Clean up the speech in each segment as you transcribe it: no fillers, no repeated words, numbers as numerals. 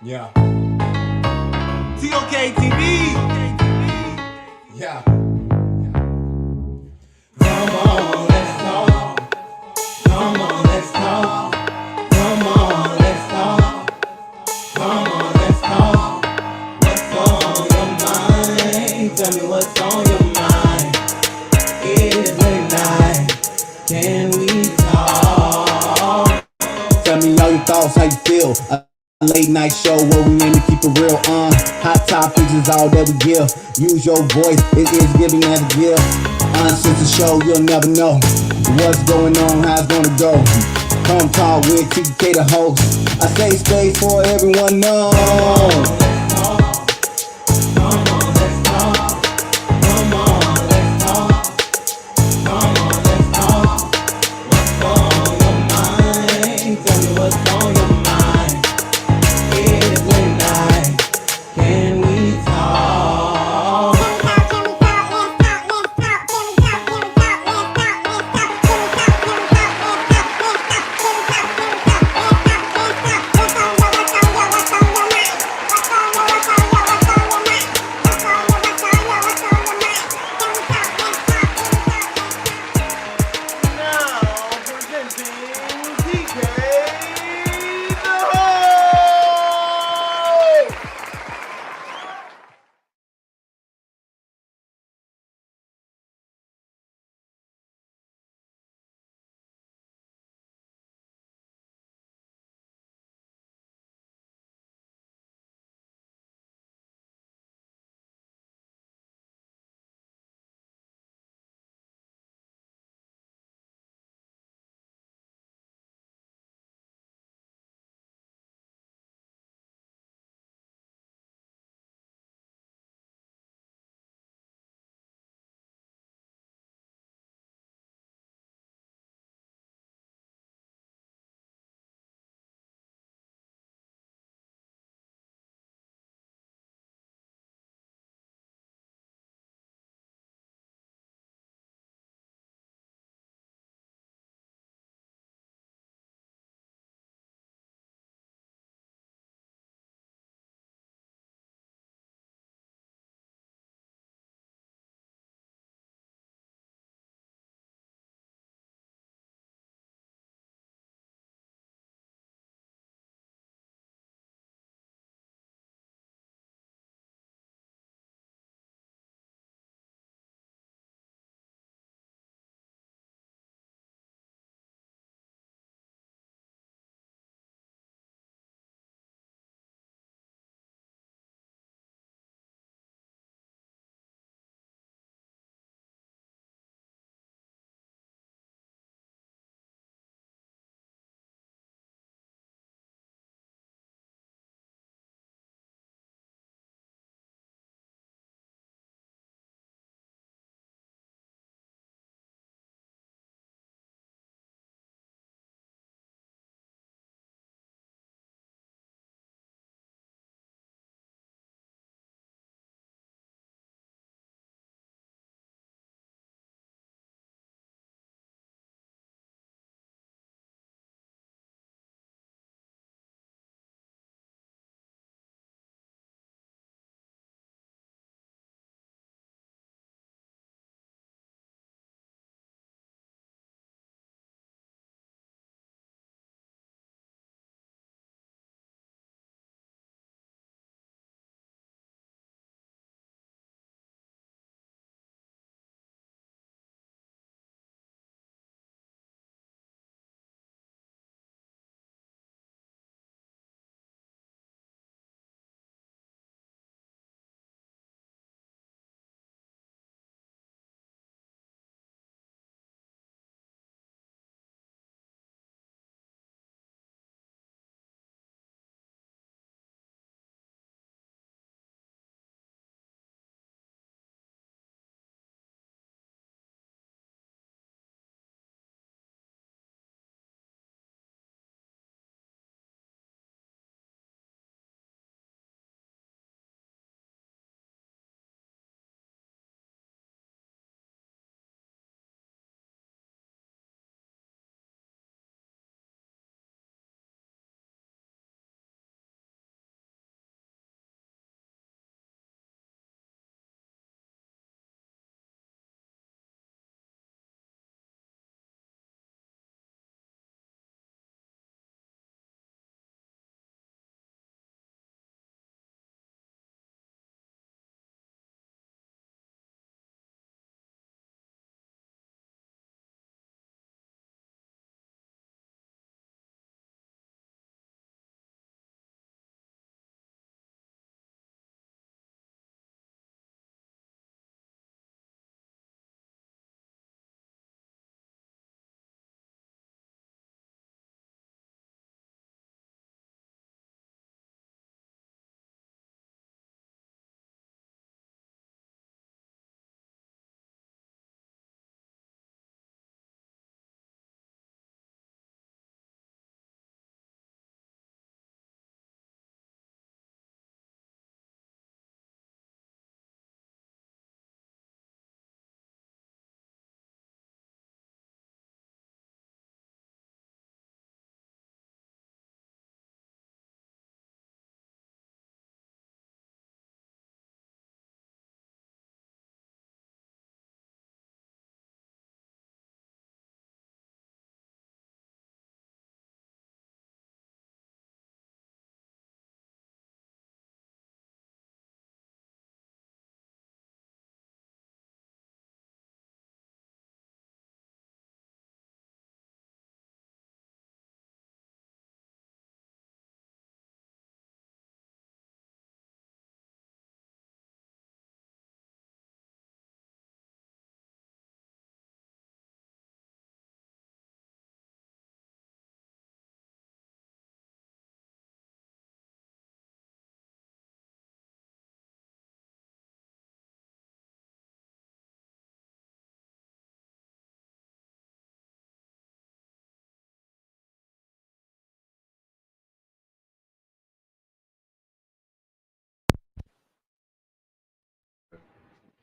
Yeah. TLKtv. Yeah. Come on, let's talk. Come on, let's talk. Come on, let's talk. Come on, let's talk. What's on your mind? Tell me what's on your mind. It is late night. Can we talk? Tell me all your thoughts, how you feel. A late night show where we aim to keep it real. Hot topics is all that we give. Use your voice, it is giving as a gift. Since the show, you'll never know what's going on, how it's gonna go. Come talk with TK the host. I say space for everyone knows.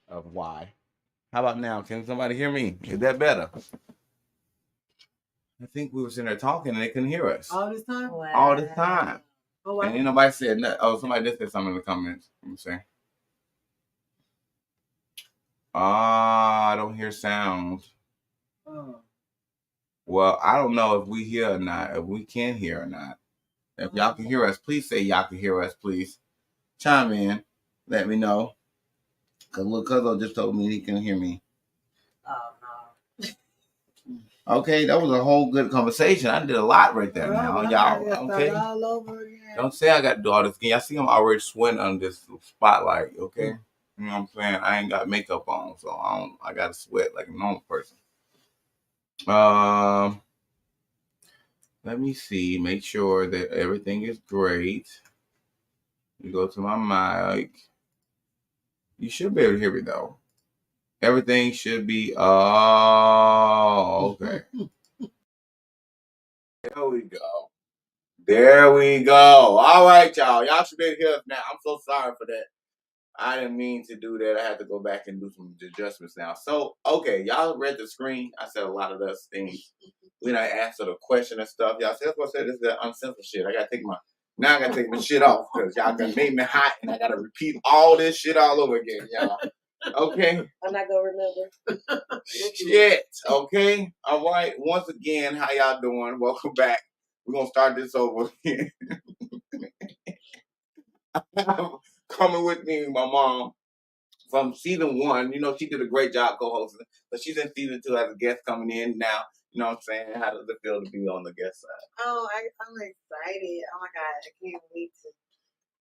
of why. How about now? Can somebody hear me? Is that better? I think we were sitting there talking and they couldn't hear us. All this time? Wow. All this time. Oh, wow. And ain't nobody said nothing. Oh, somebody did say something in the comments. Let me see. I don't hear sounds. Oh. Well, I don't know if we hear or not, if we can hear or not. If y'all can hear us, please say y'all can hear us, please. Chime in. Let me know. Because little Cuzzo just told me he can hear me. Oh, no. Okay, that was a whole good conversation. I did a lot right there now. Y'all, okay? All over again. Don't say I got to do all this again. Y'all see I'm already sweating under this spotlight, okay? You know what I'm saying? I ain't got makeup on, so I got to sweat like a normal person. Let me see. Make sure that everything is great. You go to my mic. You should be able to hear me, though. Everything should be... Oh, okay. There we go. There we go. All right, y'all. Y'all should be able to hear us now. I'm so sorry for that. I didn't mean to do that. I had to go back and do some adjustments now. So, okay, y'all read the screen. I said a lot of those things. We done answered a question and stuff. Y'all said, that's what I said, this is that uncensored shit. I gotta take my shit off because y'all gonna make me hot and I gotta repeat all this shit all over again, y'all. Okay? I'm not gonna remember. Shit. Okay? All right. Once again, how y'all doing? Welcome back. We're gonna start this over again. Coming with me, my mom. From season 1, you know, she did a great job co-hosting, but she's in season 2 as a guest coming in now. You know what I'm saying? How does it feel to be on the guest side? Oh, I'm excited. Oh my God, I can't wait to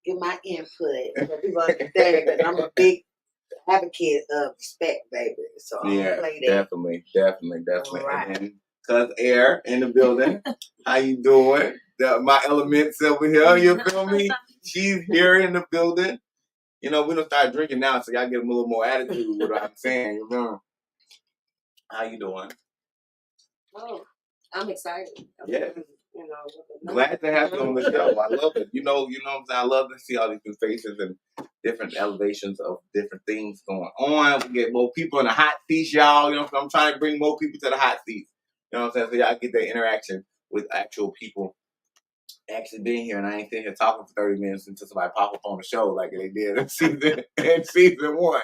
give my input so people understand that I'm a big advocate of respect, baby. So I'm gonna play that. Definitely. Right. And then Cuz Air in the building. How you doing? My elements over here, you feel me? She's here in the building. You know, we don't start drinking now, so y'all get a little more attitude with what I'm saying. You know? How you doing? Oh, I'm excited. Yeah. You know, Glad to have you on the show. I love it. You know what I'm saying? I love to see all these new faces and different elevations of different things going on. We get more people in the hot seats, y'all. You know what I'm saying? I'm trying to bring more people to the hot seats. You know what I'm saying? So y'all get that interaction with actual people actually being here, and I ain't sitting here talking for 30 minutes until somebody pop up on the show like they did in season 1.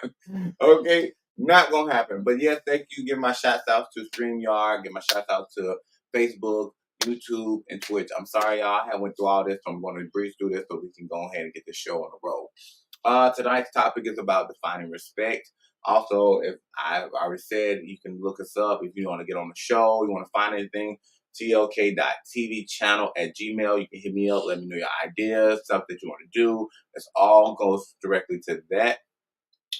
Okay? Not gonna happen. But yes, thank you. Give my shouts out to StreamYard, give my shouts out to Facebook, YouTube, and Twitch. I'm sorry, y'all. I went through all this, so I'm going to breeze through this so we can go ahead and get the show on the road. Tonight's topic is about defining respect. Also, if I've already said, you can look us up if you want to get on the show, you want to find anything. TLKtv channel at Gmail. You can hit me up, let me know your ideas, stuff that you want to do. This all goes directly to that.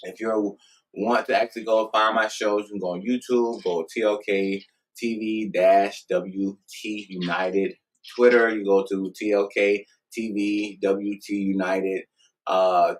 If you want to actually go find my shows, you can go on YouTube, go TLKtv-WT United. Twitter, you go to TLKtv-WT United.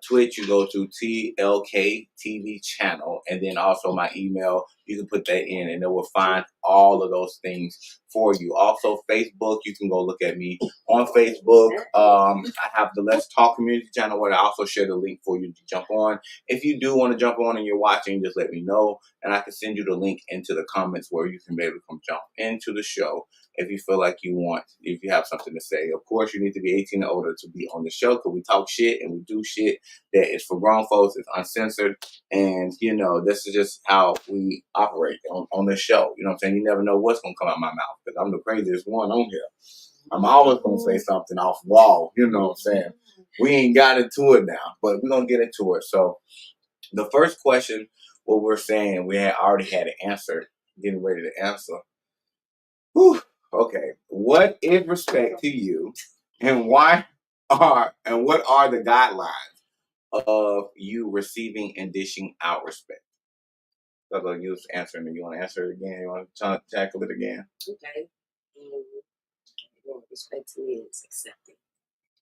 Twitch, you go to TLKtv channel, and then also my email. You can put that in, and it will find all of those things for you. Also, Facebook, you can go look at me on Facebook. I have the Let's Talk community channel where I also share the link for you to jump on. If you do want to jump on and you're watching, just let me know, and I can send you the link into the comments where you can be able to come jump into the show if you feel like you want, if you have something to say. Of course, you need to be 18 or older to be on the show because we talk shit and we do shit that is for grown folks. It's uncensored, and you know, this is just how we operate on this show. You know what I'm saying? You never know what's going to come out of my mouth because I'm the craziest one on here. I'm always going to say something off wall. You know what I'm saying? We ain't got into it now, but we're going to get into it. So the first question, what we're saying, we had already had an answer, getting ready to answer. Whew. Okay. What is respect to you, and what are the guidelines of you receiving and dishing out respect? So you was answering it. You want to answer it again? You want to tackle it again? Okay. Respect to me is accepting.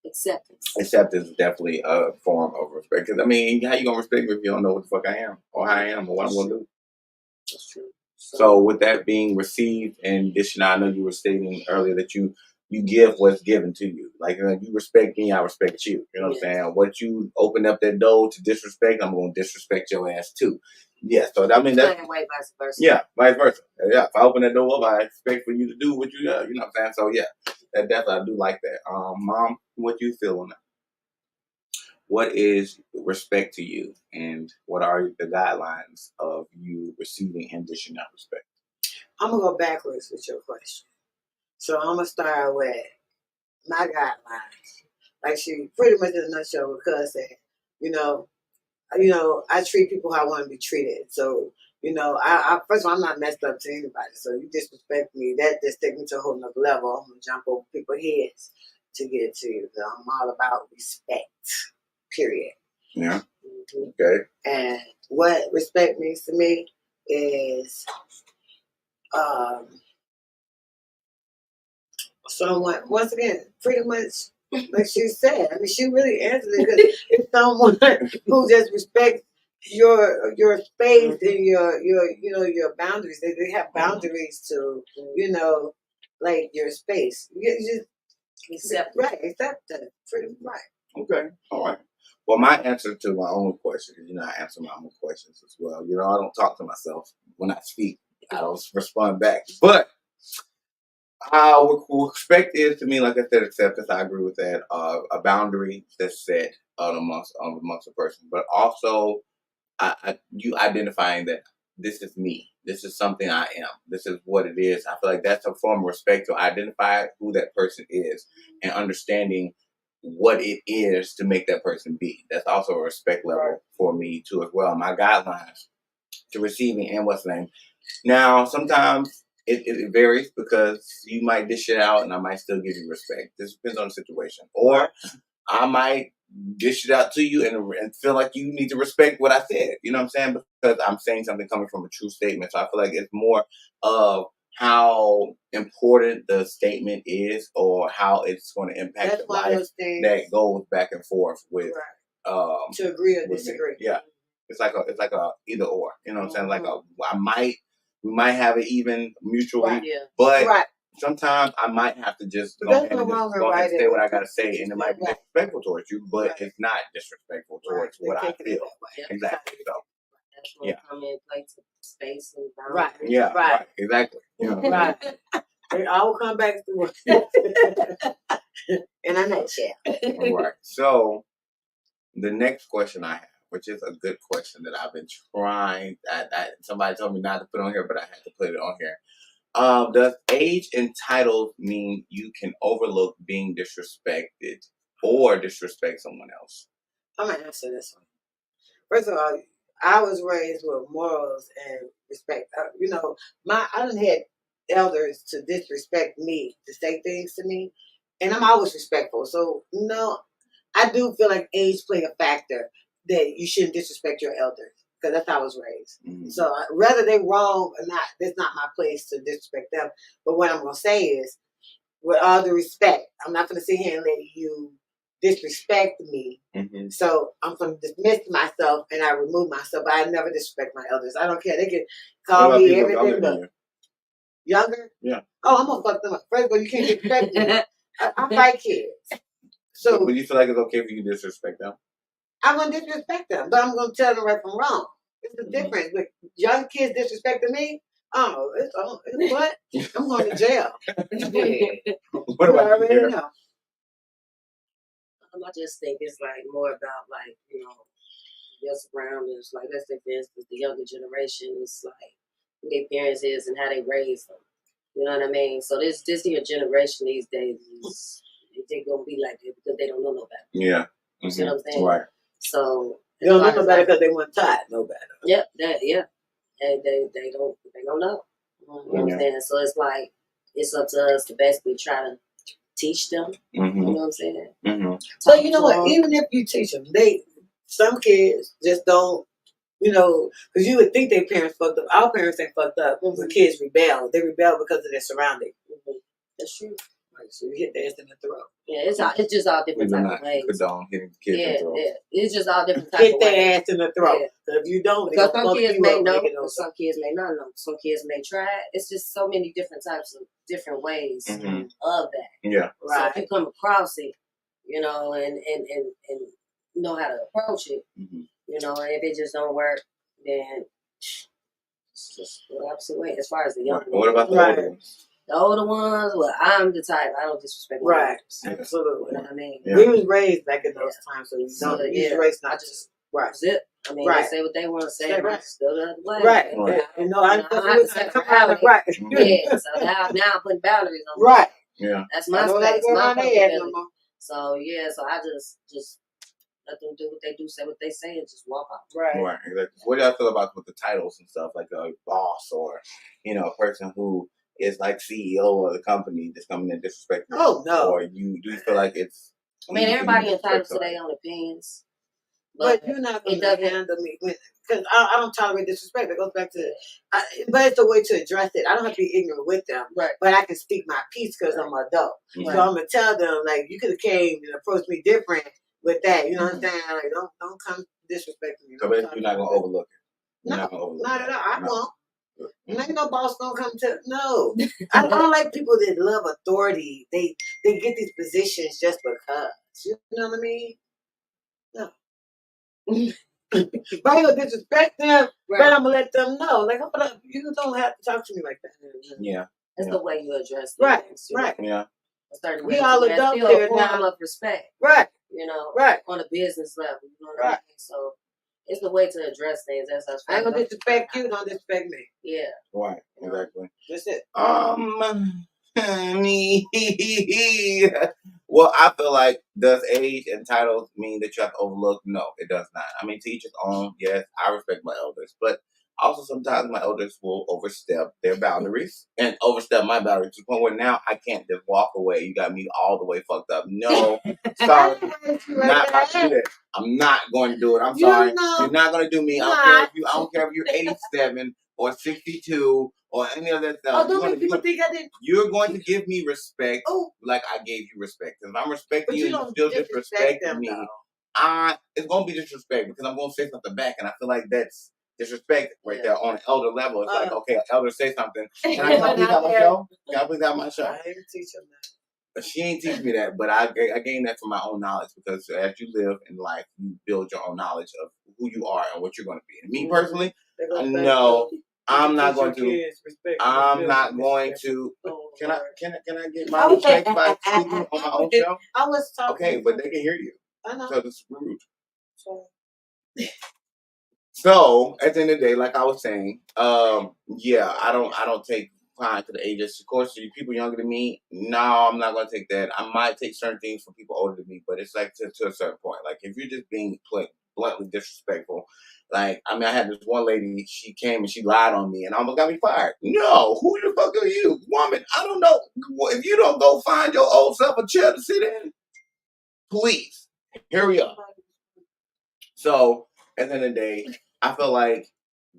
Acceptance. Acceptance is definitely a form of respect. Because, I mean, how you going to respect me if you don't know what the fuck I am or how I am or what I'm going to do? That's true. So with that being received and dishing out, I know you were stating earlier that you you give what's given to you. Like, you respect me, I respect you. You know what I'm saying? What you open up that door to disrespect, I'm going to disrespect your ass too. Yeah, so I mean, that's... Same way, vice versa. Yeah, vice versa. Yeah, if I open that door up, I expect for you to do what you got. You know what I'm saying? So, yeah, that definitely, I do like that. Mom, what you feel on that? What is respect to you, and what are the guidelines of you receiving and dishing out respect? I'm going to go backwards with your question. So I'm going to start with my guidelines. Like she pretty much in a nutshell, because said, you know, I treat people how I want to be treated. So, I first of all, I'm not messed up to anybody. So you disrespect me, that just take me to a whole nother level. I'm going to jump over people's heads to get to you. So I'm all about respect, period. Yeah. Okay. And what respect means to me is someone, once again, pretty much like she said. I mean, she really answered it, because it's someone who just respects your space and your boundaries. They have boundaries to like your space. You just accept that. Pretty right. Okay. All right. Well, my answer to my own question, I answer my own questions as well. I don't talk to myself when I speak. I don't respond back. But respect is to me, like I said, acceptance. I agree with that. A boundary that's set amongst a person, but also you identifying that this is me. This is something I am. This is what it is. I feel like that's a form of respect, to identify who that person is and understanding what it is to make that person be. That's also a respect level for me too as well. My guidelines to receiving and what's the name. Now, sometimes it varies, because you might dish it out and I might still give you respect. This depends on the situation. Or I might dish it out to you and feel like you need to respect what I said. You know what I'm saying? Because I'm saying something coming from a true statement. So I feel like it's more of how important the statement is, or how it's going to impact the life, that goes back and forth with to agree or disagree. Yeah. It's like a either or. You know what I'm saying? Like we might have it even mutually, but sometimes I might have to just go ahead and say what I gotta say, and it might be disrespectful towards you, but it's not disrespectful towards what I feel. Exactly. So that's when come in play to space and boundaries. Right. Yeah. Right. Exactly. Right. It all come back to in a nutshell. Right. So the next question I have, which is a good question that I've been trying. Somebody told me not to put on here, but I had to put it on here. Does age entitled mean you can overlook being disrespected or disrespect someone else? I'm gonna answer this one. First of all, I was raised with morals and respect. I done had elders to disrespect me, to say things to me, and I'm always respectful. So no, I do feel like age play a factor, that you shouldn't disrespect your elders, because that's how I was raised. Mm-hmm. So whether they're wrong or not, that's not my place to disrespect them. But what I'm going to say is, with all the respect, I'm not going to sit here and let you disrespect me. Mm-hmm. So I'm going to dismiss myself and I remove myself. But I never disrespect my elders. I don't care. They can call me everything but younger. Yeah. Oh, I'm going to fuck them up. First of all, you can't disrespect me. I fight kids. So but you feel like it's okay for you to disrespect them? I wouldn't disrespect them, but I'm going to tell them right from wrong. It's the difference. But young kids disrespecting me, it's what? I'm going to jail. What about you? Know. I just think it's like more about your surroundings. Like, let's say for instance, the younger generation is like who their parents is and how they raise them. You know what I mean? So this your generation these days is they're gonna be like that because they don't know no better. Yeah. Mm-hmm. You see what I'm saying? Right. So they don't know no better because they weren't taught no better. Yep. And they don't know. You know what I'm saying? So it's like it's up to us to basically try to teach them. Mm-hmm. You know what I'm saying? Mm-hmm. So you know what? Even if you teach them, some kids just don't. Because you would think their parents fucked up. Our parents ain't fucked up. Mm-hmm. The kids rebel. They rebel because of their surroundings. Mm-hmm. That's true. Right, so you hit the ass in the throat. Yeah, it's just all different type of ways. Condone hitting kids in the throat. Yeah, it's just all different type of ways. Hit their ass in the throat. Because if you don't, because some kids may know, some kids may not know. Some kids may try. It's just so many different types of different ways Mhm. of that. Yeah. So if you come across it, you know, and know how to approach it, Mhm. you know, and if it just don't work, then it's just the opposite way. As far as the young Right. What about the Right. older ones? the older ones, well, I'm the type I don't disrespect my Right. elders. Absolutely. You know what I mean? Yeah. We was raised back in those times, so you So, don't yeah, use race I not just right. zip. I mean, Right. they say what they want to say, Say and I right. just go the other way. Right. And Right. I And don't, no, I you know, I don't don't have to come separate around it. Right. Yeah, so now I'm putting boundaries on Right. Yeah. That's I my don't have to space, go my around their head no comfortability. more. So yeah, so I just let them do what they do, say what they say, and just walk off. Right. Right. Exactly. So what do y'all feel about with the titles and stuff, like a boss or, you know, a person who is like CEO of the company that's coming in disrespecting? Oh, no. Or do you feel like it's? I mean, easy everybody to entitled disrespect to their own opinions, But you're not going it to doesn't. handle me because I don't tolerate disrespect. It goes back to, but it's a way to address it. I don't have to be ignorant with them, Right. but I can speak my piece because I'm an adult. Mhm. So I'm gonna tell them like you could have came and approached me different with that. You know what I'm saying? Like don't come disrespecting me. So Don't basically, talk you're not to me. gonna overlook it. You're No, not gonna overlook not it. at all. I No. won't. Mhm. Ain't no boss gonna come to no. I don't like people that love authority. They get these positions just because. You know what I mean? No. If I ain't gonna disrespect them, but I'm gonna let them know. Like, hold up, you don't have to talk to me like that. Yeah. It's Yeah. the way you address Right, things. You know? right. Yeah. A certain We way all to adults still here a form now. of respect, Right, you know, right. on a business level. You know what Right. I mean? So it's the way to address things. That's us. I ain't gonna disrespect you, don't disrespect me. Yeah. Right. Exactly. That's it. Me. Well, I feel like does age and titles mean that you have to overlook? No, it does not. I mean, to each his own. Yes, I respect my elders, but also sometimes my elders will overstep their boundaries and overstep my boundaries to the point where now I can't just walk away. You got me all the way fucked up. No, sorry, not about to do that. I'm not going to do it. I'm sorry. You're not going to do me. I don't care if you. I don't care if you're 87 or 62 or any of that stuff. Oh, don't make people think I didn't. You're going to give me respect Oh, like I gave you respect. If I'm respecting but you you and you don't still disrespect disrespecting them, me, though. it's going to be disrespect because I'm going to say something back. And I feel like that's disrespect right there on an elder level. It's like, okay, an elder say something. Can I please have my show? Can I please have my show? I ain't teach them that. But she ain't teach me that, but I gained that from my own knowledge because as you live in life, you build your own knowledge of who you are and what you're going to be. And me personally, no, I'm not going to. I'm not going to. Can I get my respect by speaking on my own show? I was talking. Okay, but they can hear you. I know. So it's rude. So at the end of the day, like I was saying, yeah, I don't take time to the ages. Of course, you people younger than me, no, I'm not gonna take that. I might take certain things from people older than me, but it's like to a certain point. Like if you're just being bluntly disrespectful, like I mean, I had this one lady, she came and she lied on me and almost got me fired. No, who the fuck are you, woman? I don't know. If you don't go find your old self a chair to sit in, please hurry up. So at the end of the day, I feel like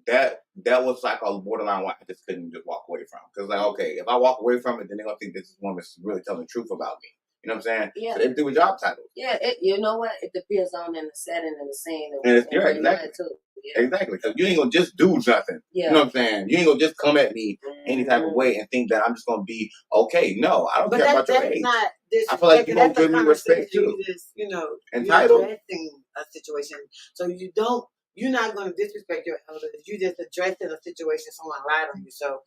that was like a borderline one I just couldn't just walk away from. Because like, okay, if I walk away from it, then they're gonna think this woman's really telling the truth about me. You know what I'm saying? Yeah. So they do a job title. Yeah, you know what? It depends on in the setting and the scene. And exactly. Too. Yeah. Exactly. Because you ain't gonna just do nothing. Yeah. You know what I'm saying? You ain't gonna just come at me any type of way and think that I'm just gonna be okay. No, I don't care about your age. Not I feel like you're gonna give me respect too. You just, Entitled. you're addressing a situation. So you're not going to disrespect your elders. You just addressing a situation someone lied on you. So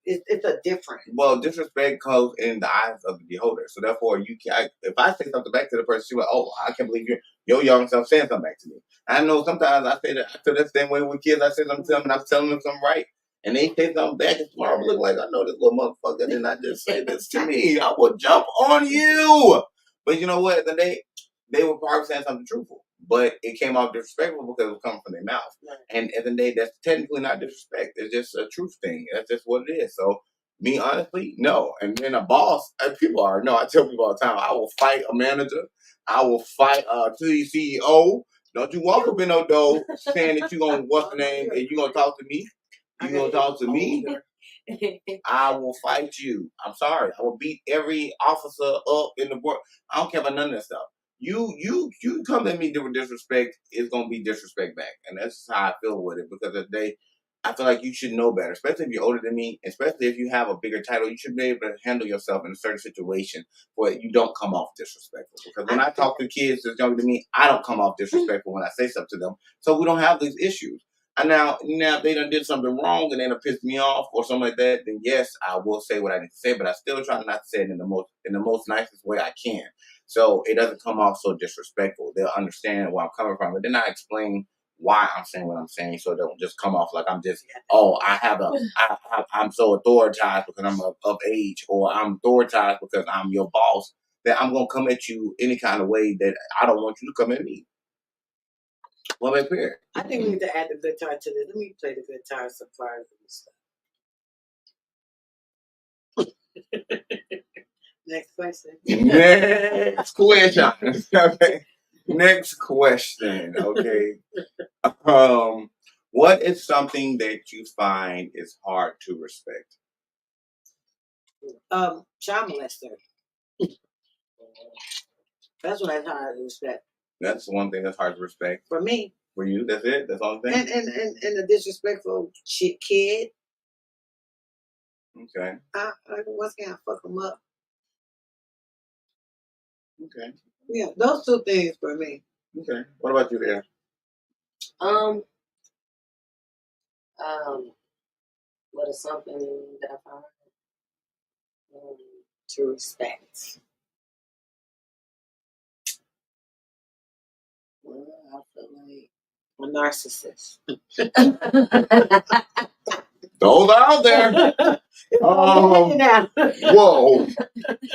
it's a difference. Well, disrespect comes in the eyes of the beholder. So therefore, if I say something back to the person, she's like, "Oh, I can't believe your young self saying something back to me." I know sometimes I say that. I feel that same way with kids. I say something to them, and I'm telling them something right, and they say something back, and tomorrow I look like I know this little motherfucker did not just say this to me. I will jump on you. But you know what? They were probably saying something truthful, but it came off disrespectful because it was coming from their mouth. Right. And at the end of the day, that's technically not disrespect. It's just a truth thing. That's just what it is. So, me, honestly, no. And then a boss, people are, no, I tell people all the time, I will fight a manager. I will fight a CEO. Don't you walk up in no door saying that you're going to, what's the name, and you're going to talk to me. You're going to talk to me. I will fight you. I'm sorry. I will beat every officer up in the world. I don't care about none of that stuff. You come at me with disrespect, it's gonna be disrespect back, and that's how I feel with it. Because if I feel like you should know better, especially if you're older than me, especially if you have a bigger title. You should be able to handle yourself in a certain situation where you don't come off disrespectful. Because when I talk to kids that's younger than me, I don't come off disrespectful when I say something to them. So we don't have these issues. And now if they done did something wrong and they done pissed me off or something like that, then yes, I will say what I need to say, but I still try not to say it in the most nicest way I can. So it doesn't come off so disrespectful. They'll understand where I'm coming from. But then I explain why I'm saying what I'm saying, so it don't just come off like I'm just, I'm so authoritized because I'm of age, or I'm authoritized because I'm your boss, that I'm gonna come at you any kind of way that I don't want you to come at me. Well, that's fair. I think we need to add the guitar to this. Let me play the guitar some part of this stuff. Next question. Next question. Okay. Next question. Okay. What is something that you find is hard to respect? Child molester. That's what it's hard to respect. That's one thing that's hard to respect. For me. For you, that's it? That's all the thing? And the disrespectful shit kid. Okay. What's gonna fuck them up? Okay. Yeah, those two things for me. Okay. What about you, Air? What is something that I find to respect? Well, I feel like a narcissist. Those are out there. Whoa.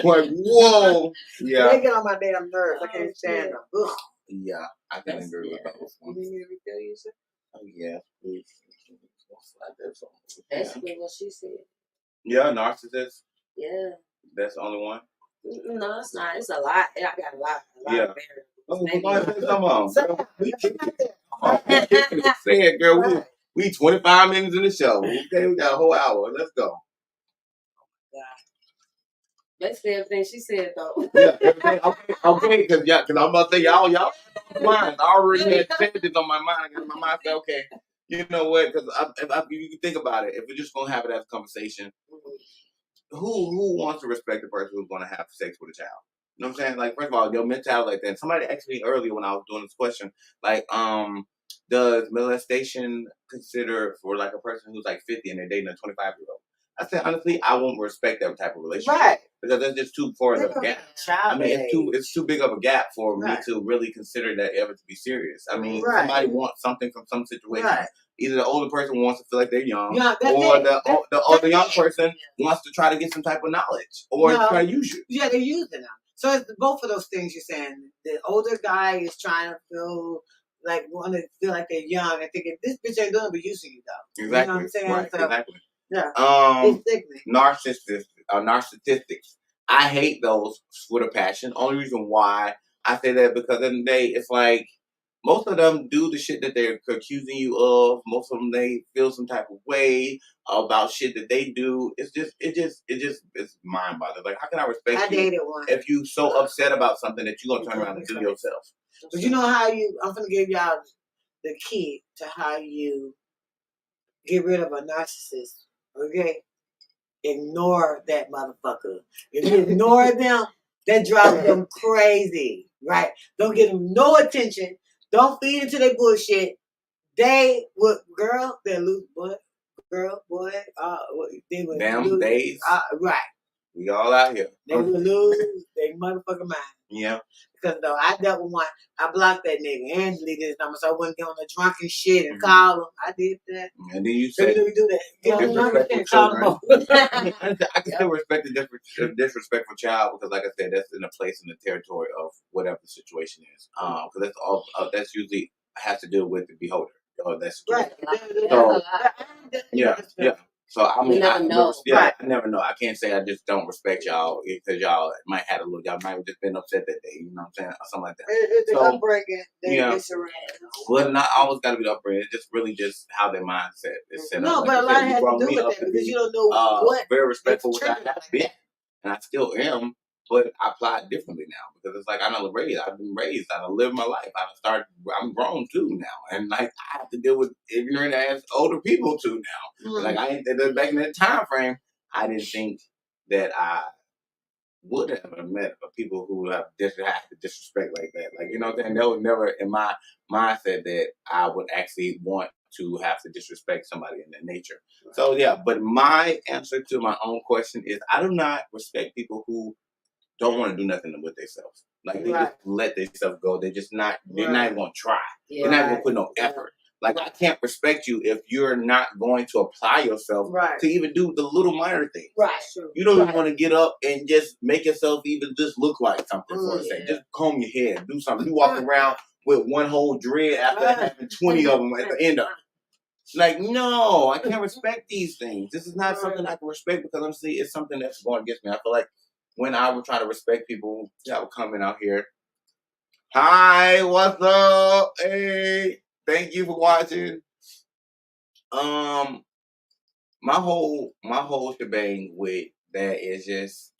Like, whoa. Yeah. They get on my damn nerves. I can't stand them. Ugh. Yeah, I can agree with those You ones. need me to refill you, sir? Oh, yeah, please. basically what she said. Yeah, narcissist. Yeah. That's the only one. No, it's not. It's a lot. I got a lot Yeah. of variables. Come on, girl. We kicking it. Say it, girl. Right. We 25 minutes in the show. Okay, we got a whole hour. Let's go. Basically everything she said though. Yeah, everything. Okay, because I'm about to say y'all mind. I already had said this on my mind. I got in my mind. Say, okay, you know what? Because if you can think about it, if we're just gonna have it as a conversation, who wants to respect the person who's gonna have sex with a child? You know what I'm saying? Like, first of all, your mentality like that. Somebody asked me earlier when I was doing this question, like, does molestation consider for like a person who's like 50 and they're dating a 25-year-old? I said honestly, I won't respect that type of relationship. Right. Because that's just too far of a gap. I mean, it's too big of a gap for me to really consider that ever to be serious. I mean, somebody wants something from some situation. Right. Either the older person wants to feel like they're young, or the young person wants to try to get some type of knowledge, or try to use you. Yeah, they're using them. So it's both of those things you're saying. The older guy is trying to want to feel like they're young and thinking this bitch ain't gonna be using you though. Exactly. You know what I'm saying? Right. So, exactly. Yeah. It's sickening. Narcissistics. I hate those with a passion. Only reason why I say that because in the day it's like most of them do the shit that they're accusing you of. Most of them they feel some type of way about shit that they do. It's mind boggling. Like how can I respect you if you so upset about something that you're gonna turn around and do yourself? But you know how I'm gonna give y'all the key to how you get rid of a narcissist. Okay? Ignore that motherfucker. If you ignore them, that drives them crazy. Right? Don't give them no attention. Don't feed into their bullshit. They would, they lose, boy. They would lose. Days. Right. We all out here. They would lose their motherfucking mind. Yeah. Because though I dealt with one, I blocked that nigga and deleted his number so I wouldn't get on the drunken shit and call him. I did that. And then you say, we do that. Get on the drunken shit and call him up. I can still respect the disrespectful child because, like I said, that's in a place in the territory of whatever the situation is. Because that's all. That's usually has to do with the beholder. That's right. So yeah. So I mean, I never know. I can't say I just don't respect y'all because y'all might have y'all might have just been upset that day. You know what I'm saying, or something like that. It's upbringing. Well, not always got to be the upbringing. It's just really just how their mindset is set up. No, but a lot has to do with that because you don't know what. Very respectful, which I have been, and I still am. but I apply it differently now because it's like I've been raised, I live my life. I'm grown too now. And like I have to deal with ignorant ass older people too now. Mm. Like back in that time frame, I didn't think that I would have met people who have to disrespect like that. Like, you know what I'm saying? That was never in my mindset that I would actually want to have to disrespect somebody in that nature. So yeah, but my answer to my own question is I do not respect people who don't want to do nothing with themselves. Like they just let themselves go. They're not even gonna try. They're not even gonna put no effort. Like I can't respect you if you're not going to apply yourself to even do the little minor things. Right. You don't even want to get up and just make yourself even just look like something for a second. Just comb your hair, do something. You walk around with one whole dread after having 20 of them at the end of it. Like, no, I can't respect these things. This is not something I can respect because it's something that's going against me. I feel like when I would try to respect people that would come in out here. Hi, what's up? Hey, thank you for watching. My whole shebang with that is just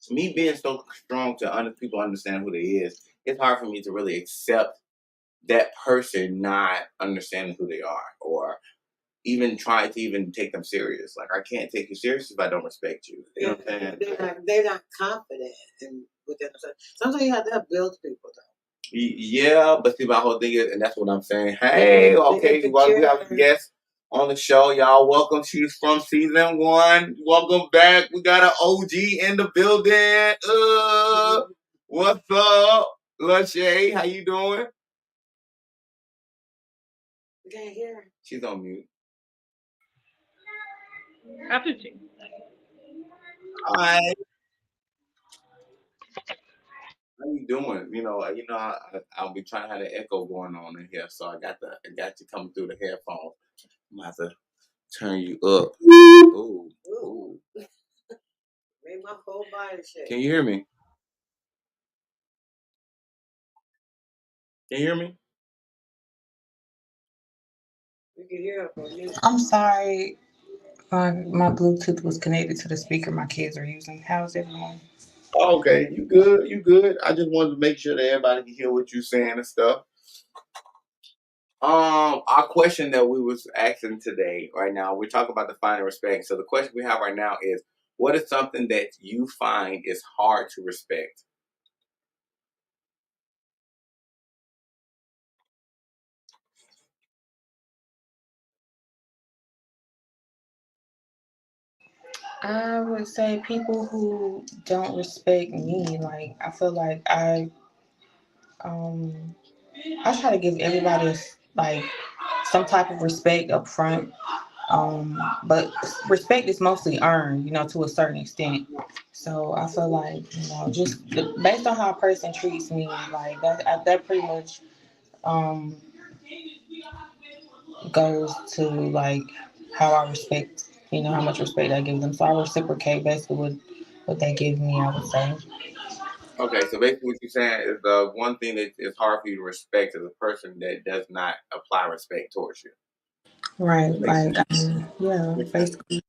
me being so strong to people understand who they is. It's hard for me to really accept that person not understanding who they are or even try to even take them serious. Like I can't take you serious if I don't respect you. You know what I'm saying? They're not confident within themselves. Sometimes you have to build people though. Yeah, but see, my whole thing is, and that's what I'm saying. Hey, okay, well, we have a guest on the show, y'all. Welcome. She's from season 1. Welcome back. We got an OG in the building. What's up, Lachey? How you doing? We can't hear her. She's on mute. After you. Hi. How you doing? I'll be trying to have the echo going on in here, so I got you coming through the headphones. I'm gonna have to turn you up. Ooh. Ooh. Made my whole body shake. Can you hear me? Can you hear me? You can hear her from me. I'm sorry. My Bluetooth was connected to the speaker my kids are using. How's everyone? Okay, you good, you good. I just wanted to make sure that everybody can hear what you're saying and stuff. Our question that we was asking today, right now, we're talking about defining respect. So the question we have right now is, what is something that you find is hard to respect? I would say people who don't respect me. Like I feel like um I try to give everybody like some type of respect up front. But respect is mostly earned, to a certain extent. So I feel like, just based on how a person treats me, like that pretty much um goes to like how I respect, how much respect I give them. So I reciprocate basically what they give me, I would say. Okay, so basically what you're saying is the one thing that is hard for you to respect is a person that does not apply respect towards you. Right. That makes Like, sense. yeah, Makes sense. basically.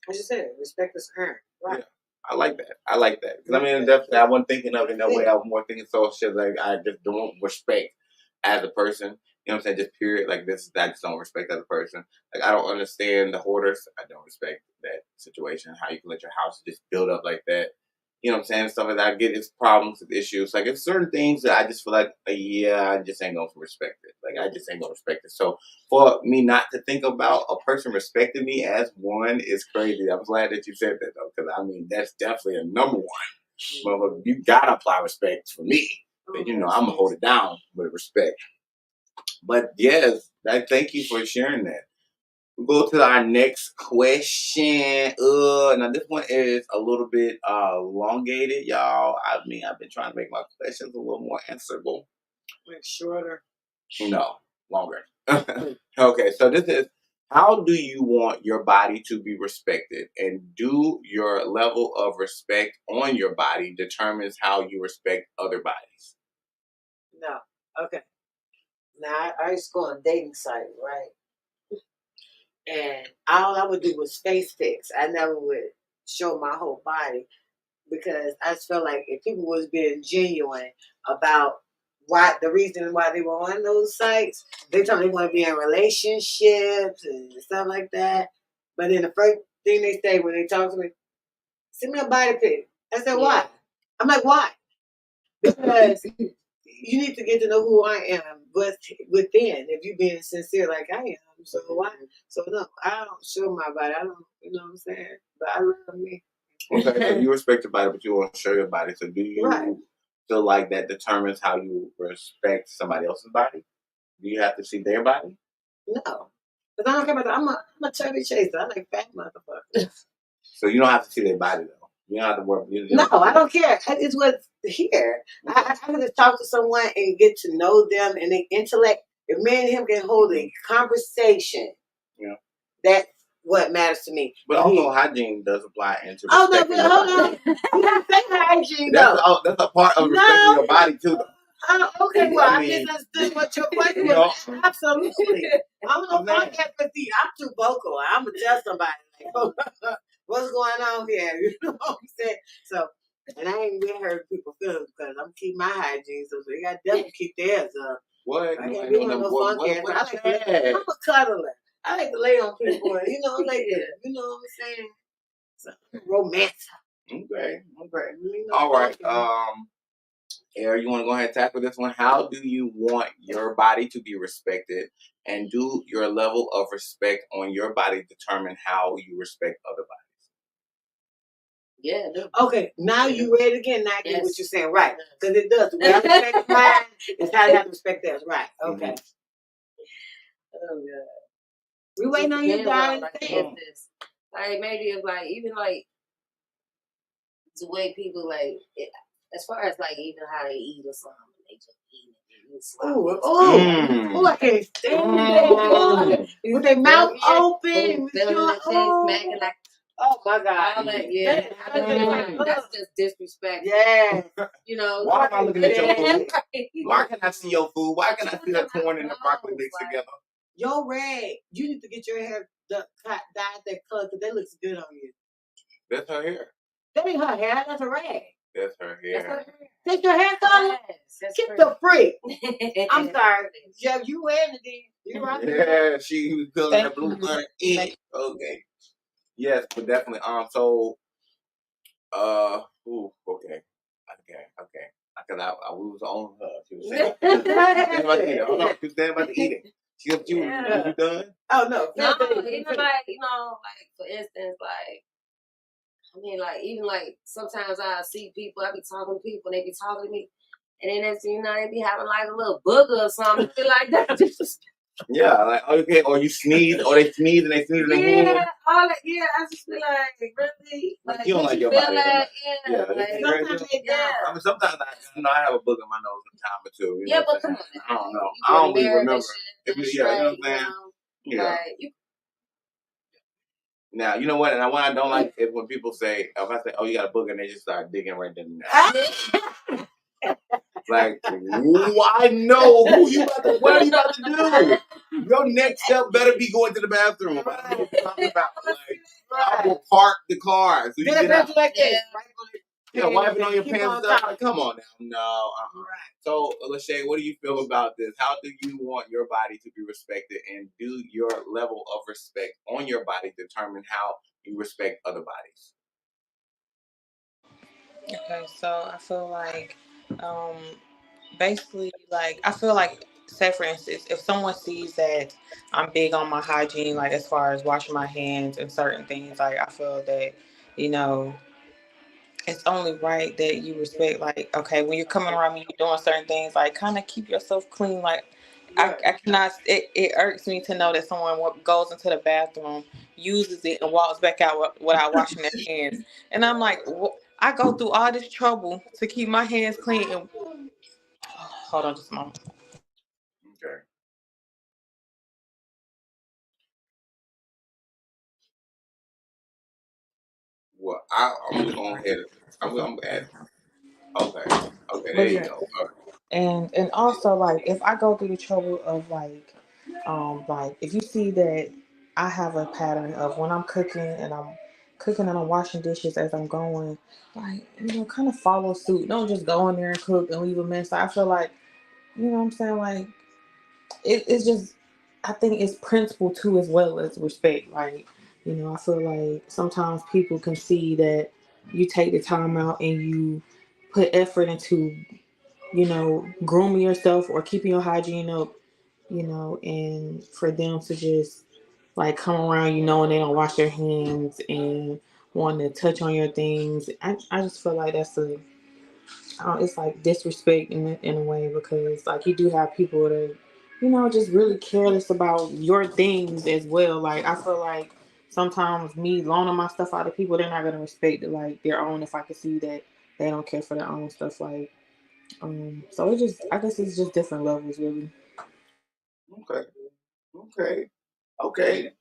As you said, respect is earned. Right. Yeah, I like that. I like that. Because definitely, I wasn't thinking of it in that way. I was more thinking shit like I just don't respect as a person. You know what I'm saying? Just period. Like this, I just don't respect as a person. Like I don't understand the hoarders. I don't respect that situation. How you can let your house just build up like that. You know what I'm saying? Stuff like that. I get its problems, its issues. Like it's certain things that I just feel like, yeah, I just ain't gonna respect it. Like I just ain't gonna respect it. So for me not to think about a person respecting me as one is crazy. I'm glad that you said that though, because I mean that's definitely a number one. But you gotta apply respect for me. But I'm gonna hold it down with respect. But yes, thank you for sharing that. We'll go to our next question. Now this one is a little bit elongated, y'all. I mean, I've been trying to make my questions a little more answerable. Like shorter. No, longer. Okay, so this is, how do you want your body to be respected? And do your level of respect on your body determines how you respect other bodies? No. Okay. Now I used to go on a dating site, right? And all I would do was face pics. I never would show my whole body. because I just felt like if people was being genuine about why the reason why they were on those sites, they told me they want to be in relationships and stuff like that. But then the first thing they say when they talk to me, send me a body pic. I said, why? I'm like, why? Because you need to get to know who I am within. If you're being sincere like I am, so why? So no, I don't show my body. I don't, you know what I'm saying? But I love me. Okay, so you respect your body, but you won't show your body. So do you feel like that determines how you respect somebody else's body? Do you have to see their body? No, because I don't care about that. I'm a chubby chaser. I like fat motherfuckers. So you don't have to see their body though. You don't have to work. No, I don't care. It's what's here. I can just talk to someone and get to know them and their intellect. If me and him can hold a conversation, that's what matters to me. But also, hygiene does apply into. Oh no, but hold on. You didn't say hygiene though. That's a part of respecting your body too. Okay, well, I misunderstood what your question was. Absolutely. I'm no podcast with you. I'm too vocal. I'm gonna tell somebody like, what's going on here? You know what I'm saying? So, and I ain't gonna hurt people's feelings because I'm keeping my hygiene, so they got definitely keep theirs up. What? I can't be on no funky ass. I'm a cuddler. I like to lay on people. You know, like you know what I'm saying? So, romantic. Okay. All right. Air, you want to go ahead and tackle this one? How do you want your body to be respected, and do your level of respect on your body determine how you respect other bodies? Yeah. Okay, now you read it again. Now I get what you're saying, right? Because it does. The way I respect mine is how I have to respect theirs, right? Okay. Oh god. We waiting on you guys. Like maybe if like even like the way people like it, as far as like even how they eat or something, they just eat it. Oh, I can't stand it. With their mouth open, smacking like. Oh my God! That's just disrespect. Yeah, you know. Why am I looking at your food? Why can I see your food? Why can I see the corn and the broccoli mixed together? Yo, Red, you need to get your hair dyed that color because that looks good on you. That's her hair. That ain't her hair. That's a rag. That's her hair. Take your hair color. Get the freak. I'm sorry. Yeah, you wearing it then. You right. Yeah, she was feeling that blue gun in. Okay. Yes, but definitely. Okay. Because I was on her. She was saying, about to eat it. Hold on. She was saying about to eat it. She was you done? Oh, no. No, even like, like, for instance, like, I mean, like, even like, sometimes I see people, I be talking to people, and they be talking to me, and then next thing you know, they be having like a little booger or something. Like that. Yeah, like, okay, or you sneeze, or they sneeze and they sneeze in their head. All that, I just feel like, really? Like, you don't like your body. That? Sometimes they do. I mean, sometimes I have a booger in my nose in time or two. But come on. I don't know. I don't really remember. You know what I'm saying? Yeah. Now, you know what? And what I don't like is when people say, if I say, oh, you got a booger, and they just start digging right then and there. Like, I know what are you about to do? Your next step better be going to the bathroom. I know what you're talking about. Like, I will park the car so you get out. Like this. Wiping on your pants. Like, come on now. No. So, Lachey, what do you feel about this? How do you want your body to be respected, and do your level of respect on your body determine how you respect other bodies? Okay, so I feel like, basically, like, I feel like, say for instance, if someone sees that I'm big on my hygiene, like as far as washing my hands and certain things, like I feel that, it's only right that you respect, like, okay, when you're coming around me, you're doing certain things, like kind of keep yourself clean. Like, I cannot, it irks me to know that someone goes into the bathroom, uses it, and walks back out without washing their hands. And I'm like, I go through all this trouble to keep my hands clean. And hold on just a moment. Okay. Well, I'm just going ahead. I'm going to add. Okay, there you go. And also, like, if I go through the trouble of like if you see that I have a pattern of when I'm cooking and I'm cooking and I'm washing dishes as I'm going, like, kind of follow suit. Don't just go in there and cook and leave a mess. I feel like, what I'm saying? Like, it's just, I think it's principle too as well as respect. Like, I feel like sometimes people can see that you take the time out and you put effort into, grooming yourself or keeping your hygiene up, and for them to just like come around, and they don't wash their hands and want to touch on your things. I just feel like that's it's like disrespect in a way, because like you do have people that just really careless about your things as well. Like I feel like sometimes me loaning my stuff out to people, they're not gonna respect it like their own if I can see that they don't care for their own stuff. Like so it just, I guess it's just different levels really. Okay. Okay. Okay.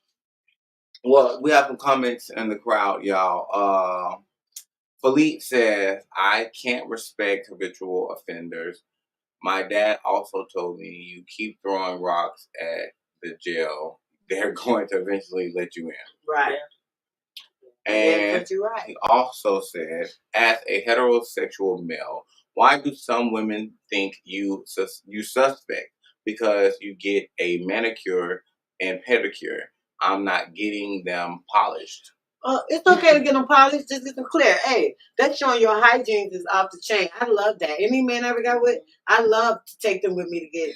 Well, we have some comments in the crowd, y'all. Philippe says, I can't respect habitual offenders. My dad also told me you keep throwing rocks at the jail, they're going to eventually let you in. Right. And you're right. he also said, as a heterosexual male, why do some women think you suspect because you get a manicure and pedicure? I'm not getting them polished. It's okay to get them polished, just get them clear. Hey, that's showing your hygiene is off the chain. I love that. Any man I ever got with, I love to take them with me to get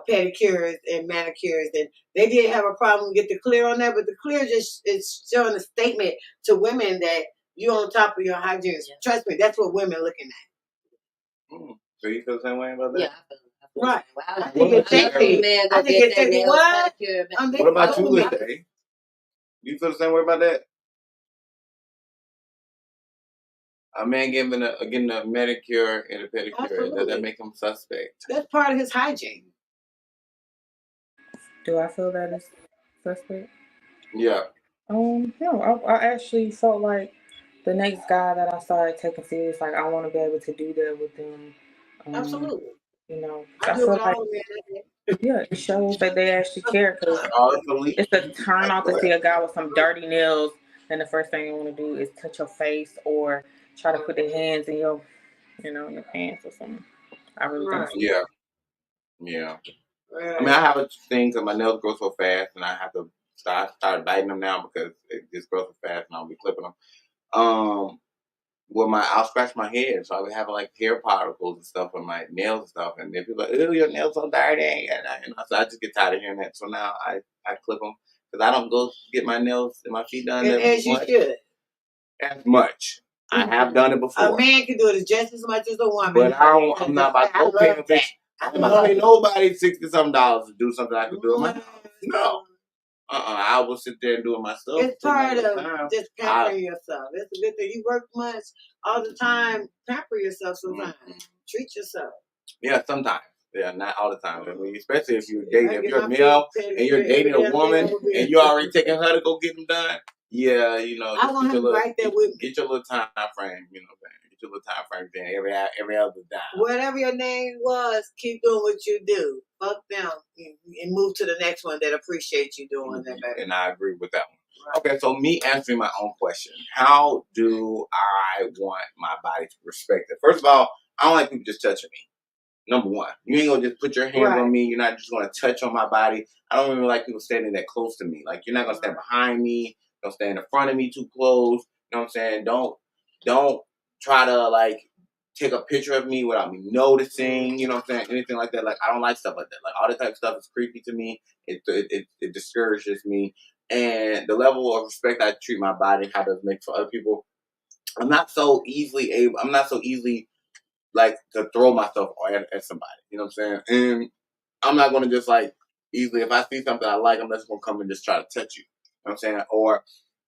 pedicures and manicures. And they did have a problem with the clear on that, but the clear just is showing a statement to women that you're on top of your hygiene. Yeah. Trust me, that's what women looking at. So you feel the same way about that? Yeah. Right. I think it's sexy. I think it's sexy. What about you, Lizzie? You feel the same way about that? A man getting a manicure and a pedicure, absolutely. Does that make him suspect? That's part of his hygiene. Do I feel that is suspect? Yeah. No, I actually felt like the next guy that I started taking serious, like I want to be able to do that with them. Absolutely. I feel like, yeah, it shows that they actually care, because it's a turn off to see a guy with some dirty nails and the first thing you want to do is touch your face or try to put their hands in your, in your pants or something. I really think so. Yeah. Yeah. Right. I mean, I have a thing because my nails grow so fast, and I have to start biting them now because it just grows so fast, and I'll be clipping them. I'll scratch my head, so I'll be having like hair particles and stuff on my nails and stuff, and they'll be like, "Ew, your nails so dirty," and so I just get tired of hearing that. So now I clip them because I don't go get my nails and my feet done as you should. As much. I have done it before. A man can do it just as much as a woman. But I'm not about to go pay a bitch. I'm not paying nobody $60-something to do something I can do in my house. No. I will sit there and do it myself. It's part of just pampering yourself. It's a good thing. You work much all the time. Pamper yourself sometimes. Treat yourself. Yeah, sometimes. Yeah, not all the time. I mean, especially if you're dating, if you're a male and you're dating a woman and you're already taking her to go get them done. Yeah, I want him right there with me. Get your little time frame, Get your little time frame then every other dime. Whatever your name was, keep doing what you do. Fuck them and move to the next one that appreciates you doing that better. And I agree with that one. Right. Okay, so me answering my own question. How do I want my body to respect it? First of all, I don't like people just touching me. Number one, you ain't gonna just put your hands on me. You're not just gonna touch on my body. I don't even like people standing that close to me. Like, you're not gonna stand behind me. Don't stand in front of me too close. You know what I'm saying? Don't try to like take a picture of me without me noticing. You know what I'm saying? Anything like that. Like, I don't like stuff like that. Like, all that type of stuff is creepy to me. It discourages me. And the level of respect I treat my body, how does it make for other people? I'm not so easily like to throw myself at somebody. You know what I'm saying? And I'm not gonna just like easily, if I see something I like, I'm just gonna come and just try to touch you. You know what I'm saying? Or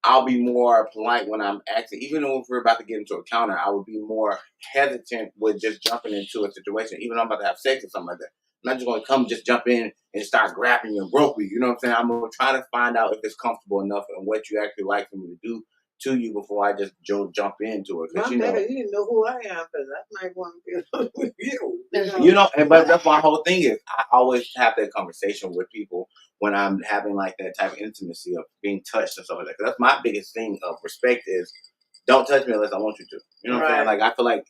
I'll be more polite when I'm acting. Even though if we're about to get into a counter, I would be more hesitant with just jumping into a situation. Even though I'm about to have sex or something like that. I'm not just gonna come just jump in and start grabbing you and rope you. You know what I'm saying? I'm gonna try to find out if it's comfortable enough and what you actually like for me to do. to you before I just jump into it. My You know, bad, you didn't know who I am because I might want to be with you. you know, but that's my whole thing is I always have that conversation with people when I'm having like that type of intimacy of being touched and stuff like that. 'Cause that's my biggest thing of respect is don't touch me unless I want you to. You know what I'm saying? Like I feel like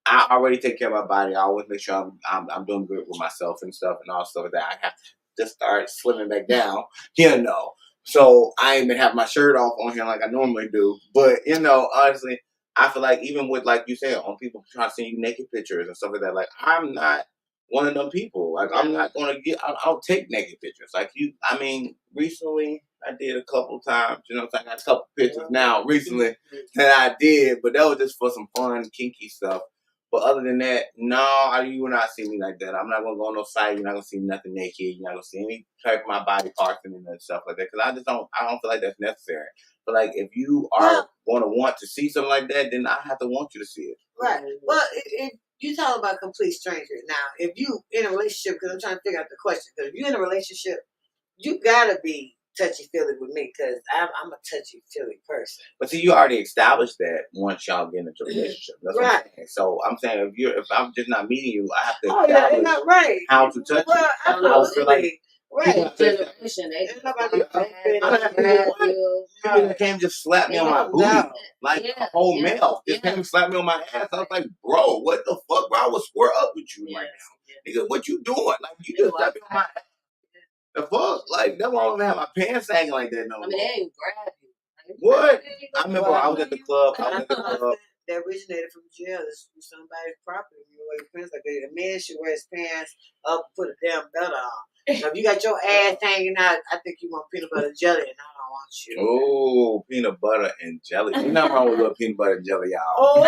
I already take care of my body. I always make sure I'm doing good with myself and stuff and all stuff like that. I have to just start slimming back down, you know. So I ain't even have my shirt off on here like I normally do. But you know, honestly, I feel like even with like you said, on people trying to send you naked pictures and stuff like that, like I'm not one of them people. Like I'm not gonna I'll take naked pictures. Like you I mean, recently I did a couple times, you know what I'm saying? I got a couple pictures now recently that I did, but that was just for some fun, kinky stuff. But other than that, no, you will not see me like that. I'm not gonna go on no site. You're not gonna see nothing naked. You're not gonna see any type of my body parts and stuff like that. Because I don't feel like that's necessary. But like, if you are gonna want to see something like that, then I have to want you to see it. Right. Well, if you talk about complete strangers now, if you in a relationship, because I'm trying to figure out the question. Because if you're in a relationship, you gotta be touchy-feely with me because I'm a touchy-feely person. But see, you already established that once y'all get into a relationship. That's what I'm saying. So I'm saying if I'm just not meeting you, I have to establish how to touch you. I feel like Generation, people came just slap me on my booty like a whole male. Just came and slapped me on my ass. I was like, bro, what the fuck, bro? I would square up with you right now. Nigga, what you doing? Like you just slapped me on my ass. The fuck? Like, that's why I don't even have my pants hanging like that no more. I mean, they ain't grab you. What? I remember I was at the club. That originated from jail. It's somebody's property. You wear your pants like that. A man should wear his pants up, put a damn belt on. Now, if you got your ass hanging out, I think you want peanut butter and jelly, and I don't want you. Oh, peanut butter and jelly. Ain't nothing wrong with a little peanut butter and jelly, y'all.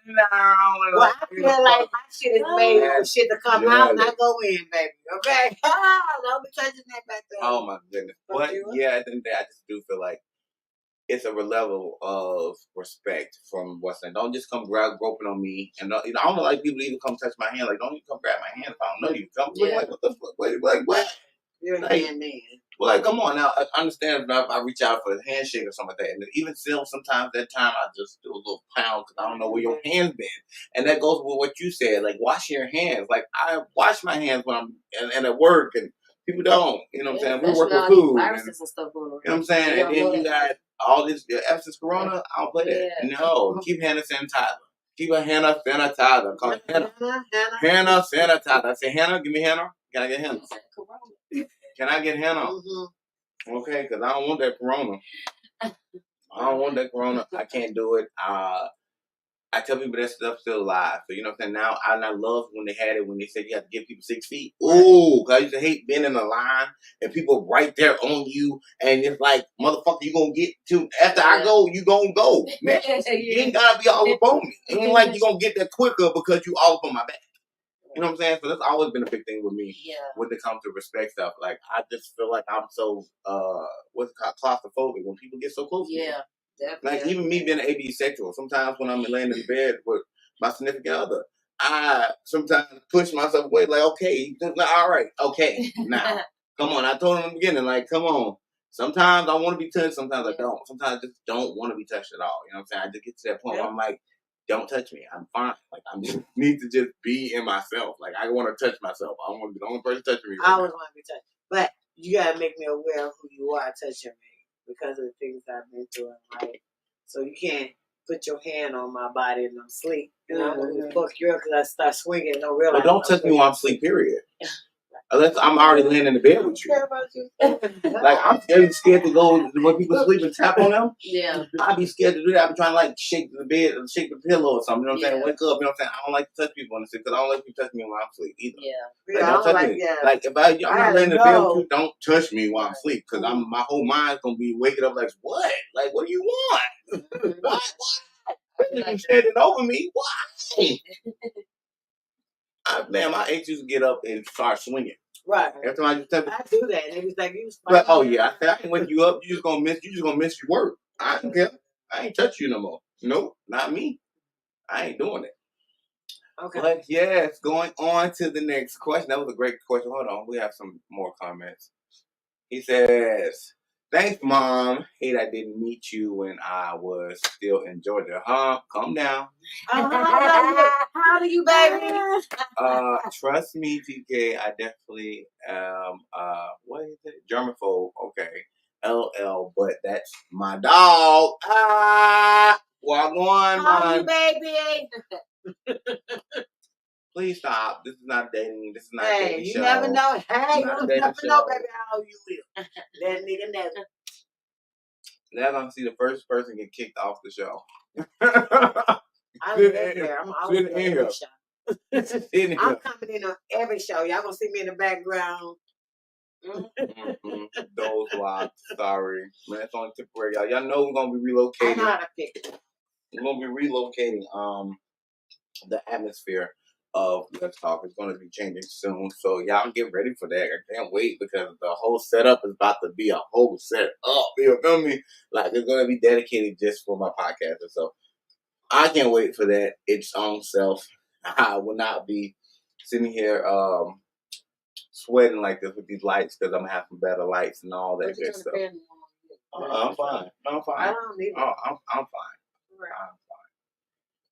Well, I feel like my shit is made for shit to come out and I go in, baby. Okay? Don't be touching that back there. Oh, my goodness. But, yeah, at the end of the day, I just do feel like it's a level of respect from what's in. Don't just come groping on me. And I don't like people to even come touch my hand. Like, don't even come grab my hand if I don't know you. Come like, what the fuck? Wait, like, what? You're a hand man. Well, like, come on now. I understand if I reach out for a handshake or something like that. And even still, sometimes that time I just do a little pound because I don't know where your hand's been. And that goes with what you said. Like, washing your hands. Like, I wash my hands when I'm and at work, and people don't. You know what I'm saying? We work with food. Viruses and stuff going on. You know what I'm saying? And then you got all this, ever since Corona, I don't play that. No, keep hand sanitizer. Keep a hand sanitizer. Call it Hannah. Hannah sanitizer. I say, Hannah, give me Hannah. Can I get Hannah? Can I get Hannah? Okay, because I don't want that Corona. I don't want that Corona. I can't do it. I tell people that stuff's still alive. So, you know what I'm saying? Now, I love when they had it, when they said you have to give people 6 feet. Ooh, because I used to hate being in a line and people right there on you. And it's like, motherfucker, you going to get to, after I go, you going to go. Man, you ain't got to be all up on me. It ain't like you going to get there quicker because you all up on my back. You know what I'm saying? So that's always been a big thing with me when it comes to respect stuff. Like, I just feel like I'm so, what's it called, claustrophobic when people get so close to me. Definitely. Like, even me being an asexual, sometimes when I'm laying in bed with my significant other, I sometimes push myself away. Like, okay, all right, okay, now, come on. I told him in the beginning, like, come on. Sometimes I want to be touched, sometimes I don't. Sometimes I just don't want to be touched at all. You know what I'm saying? I just get to that point where I'm like, don't touch me. I'm fine. Like, I need to just be in myself. Like, I want to touch myself. I don't want to be the only person touching me. I always want to be touched. But you got to make me aware of who you are touching me because of the things I've been through in life. So you can't put your hand on my body and I'm asleep. And I'm going to fuck you up because I start swinging and don't realize. Well, don't touch me while I'm asleep, period. Unless I'm already laying in the bed with you. Like, I'm scared to go when people sleep and tap on them. Yeah. I'd be scared to do that. I'd be trying to, like, shake the bed, shake the pillow or something. You know what I'm saying? Wake up. You know what I'm saying? I don't like to touch people on the sleep because I don't like people touch me while I'm asleep either. Yeah. Like, don't touch me. Like, if I'm not laying in the bed with you, don't touch me while I'm asleep because my whole mind's going to be waking up like, what? Like, what do you want? What? You standing over me? Why? Man, my ex used to get up and start swinging. Right. Every time I just touch I do that. And it was like, you was like, oh yeah, I said, I ain't wake you up. You just gonna miss your work. I don't care. I ain't touch you no more. Nope, not me. I ain't doing it. Okay. But yes, going on to the next question. That was a great question. Hold on, we have some more comments. He says, Thanks, Mom. Hate I didn't meet you when I was still in Georgia. Huh? Calm down. How old are you, baby? Trust me, TK, I definitely am, what is it? Germaphobe. Okay. LL, but that's my dog. Walk on, How old are you, man. baby? Please stop. This is not dating. This is not Hey, dating you show. never know. Hey, Not you dating never know, show. baby, how old you is. Let a nigga know. Now I'm gonna see the first person get kicked off the show. I live there. I'm always Sit on in every here. show. Sit in I'm here. coming in on every show. Y'all gonna see me in the background. Those lots. Sorry. Man, it's only temporary, y'all. Y'all know we're gonna be I know relocating. how to pick it. We're gonna be relocating the atmosphere of Let's Talk. It's gonna be changing soon. So y'all get ready for that. I can't wait because the whole setup is about to be a whole set up. You feel me? Like it's gonna be dedicated just for my podcast. And so I can't wait for that. Its own self. I will not be sitting here sweating like this with these lights because I'm gonna have some better lights and all that good stuff. I'm fine. I'm fine. I don't need it. I'm fine. I'm fine.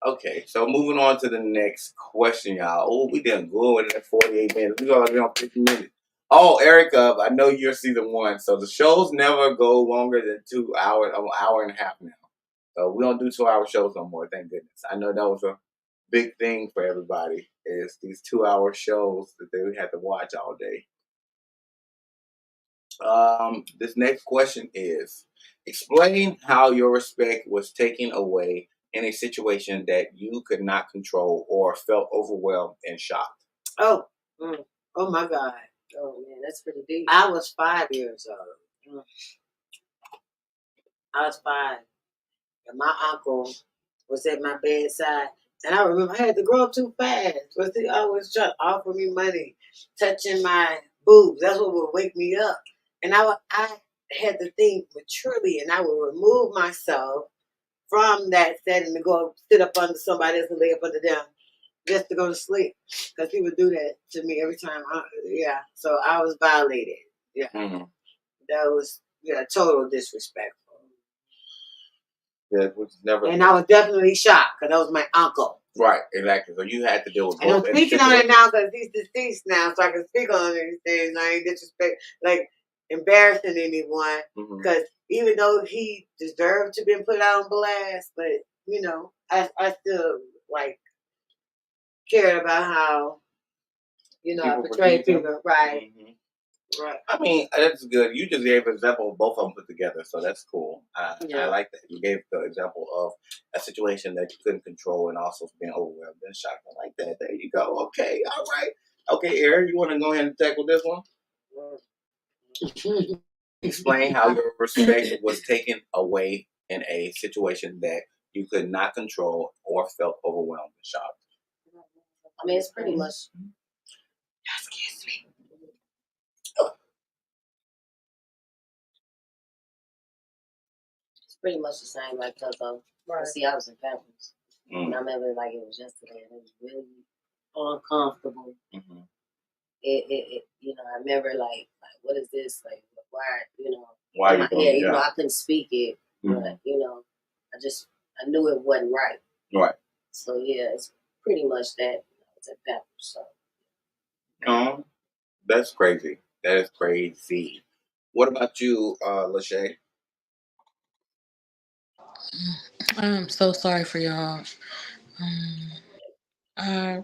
Okay, so moving on to the next question, y'all. Oh, we done good in that 48 minutes. We already on 50 minutes. Oh, Erica, I know you're season 1, so the shows never go longer than 2 hours, an hour and a half now. So we don't do 2-hour shows no more, thank goodness. I know that was a big thing for everybody, is these 2-hour shows that they had to watch all day. This next question is, explain how your respect was taken away in a situation that you could not control or felt overwhelmed and shocked. Oh my God. Oh man, that's pretty deep. I was 5 years old. I was 5. And my uncle was at my bedside. And I remember I had to grow up too fast. But he always trying to offer me money, touching my boobs. That's what would wake me up. And I had to think maturely, and I would remove myself from that setting to go sit up under somebody else and lay up under them just to go to sleep. Because he would do that to me every time. So I was violated. Yeah. Mm-hmm. That was total disrespectful. That was never. And I was definitely shocked because that was my uncle. Right, exactly. So you had to deal with both. And I'm speaking on it now because he's deceased now, so I can speak on these things. I ain't disrespect, like embarrassing anyone, because even though he deserved to be put out on blast, but I still like cared about how I portrayed people. Right. Mm-hmm. Right. I mean, that's good. You just gave an example of both of them put together, so that's cool. I like that. You gave the example of a situation that you couldn't control and also being overwhelmed and shocked. I like that. There you go. Okay, all right. Okay, Aaron, you want to go ahead and tackle this one? Explain how your respect was taken away in a situation that you could not control or felt overwhelmed and shocked. I mean, it's pretty much. Excuse me. It's pretty much the same, like, because see, I was in Pampers. And I remember like it was yesterday, and it was really uncomfortable. Mm-hmm. I remember like what is this? Like, why? Why? I couldn't speak it, but I knew it wasn't right. Right. So yeah, it's pretty much that. I was at Pampers, so. That's crazy. That is crazy. What about you, Lachey? I'm so sorry for y'all. I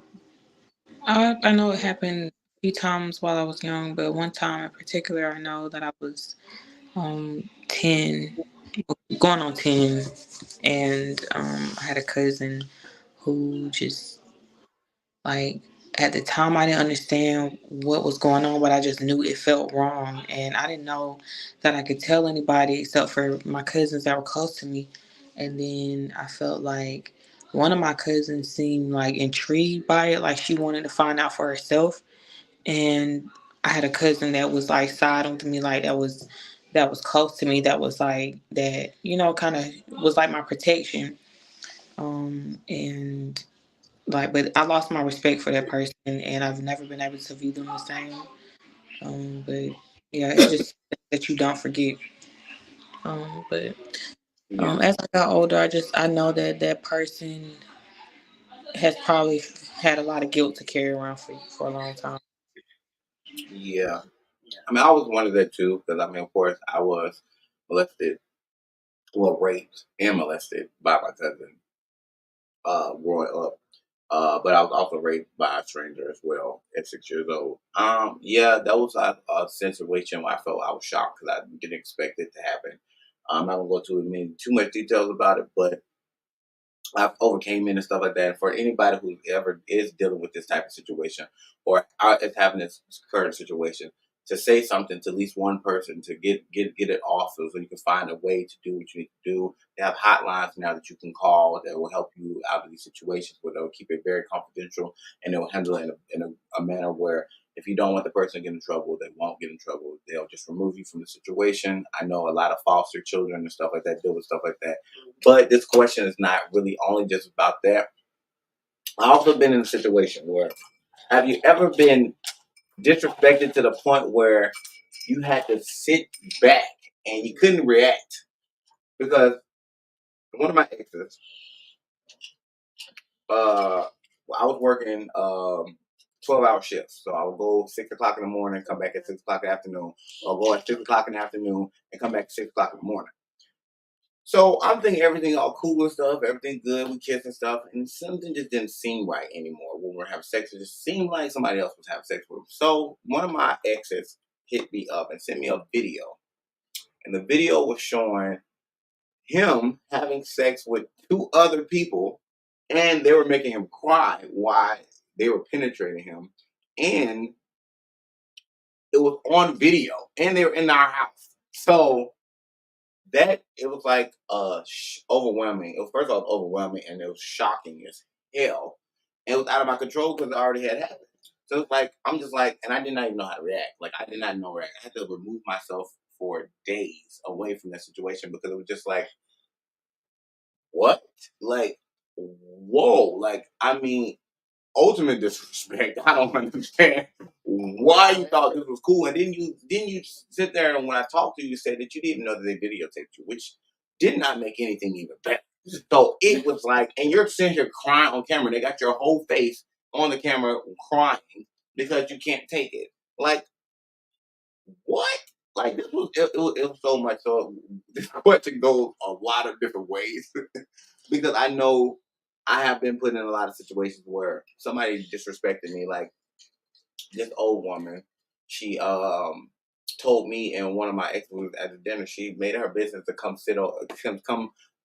know it happened a few times while I was young, but one time in particular, I know that I was 10, going on 10, and I had a cousin who just like at the time I didn't understand what was going on, but I just knew it felt wrong, and I didn't know that I could tell anybody except for my cousins that were close to me. And then I felt like one of my cousins seemed like intrigued by it, like she wanted to find out for herself. And I had a cousin that was like siding with me, like that was close to me, that was like that, kind of was like my protection. And like, but I lost my respect for that person, and I've never been able to view them the same. But yeah, it's just that you don't forget. But Yeah. as I got older, I know that that person has probably had a lot of guilt to carry around for a long time. Yeah. I mean, I was one of that too, because I mean, of course, I was molested, well, raped and molested by my cousin growing up. But I was also raped by a stranger as well at 6 years old. Yeah, that was a situation where I felt I was shocked because I didn't expect it to happen. I'm not gonna go too much details about it, but I've overcame it and stuff like that. And for anybody who ever is dealing with this type of situation or is having this current situation, to say something to at least one person to get it off so you can find a way to do what you need to do. They have hotlines now that you can call that will help you out of these situations where they'll keep it very confidential and they'll handle it in a manner where if you don't want the person to get in trouble, they won't get in trouble. They'll just remove you from the situation. I know a lot of foster children and stuff like that deal with stuff like that. But this question is not really only just about that. I've also been in a situation where have you ever been disrespected to the point where you had to sit back and you couldn't react? Because one of my exes, I was working 12-hour shifts. So I would go 6 o'clock in the morning, come back at 6 o'clock in the afternoon, or go at 6 o'clock in the afternoon and come back at 6 o'clock in the morning. So I'm thinking everything all cool and stuff, everything good, we kiss and stuff, and something just didn't seem right anymore when we were having sex. It just seemed like somebody else was having sex with him. So one of my exes hit me up and sent me a video. And the video was showing him having sex with two other people, and they were making him cry while they were penetrating him. And it was on video, and they were in our house. So that it was like overwhelming. It was first of all overwhelming, and it was shocking as hell. It was out of my control because it already had happened. So it's like I'm just like, and I did not even know how to react. Like I did not know react. I had to remove myself for days away from that situation because it was just like, what? Like, whoa! Like I mean, ultimate disrespect. I don't understand why you thought this was cool, and then you sit there and when I talked to you, you said that you didn't know that they videotaped you, which did not make anything even better. So it was like, and you're sitting here crying on camera. They got your whole face on the camera crying because you can't take it. Like what? Like it was so much. So this question goes a lot of different ways because I know I have been put in a lot of situations where somebody disrespected me. Like this old woman, she told me and one of my exes at the dinner, she made it her business to come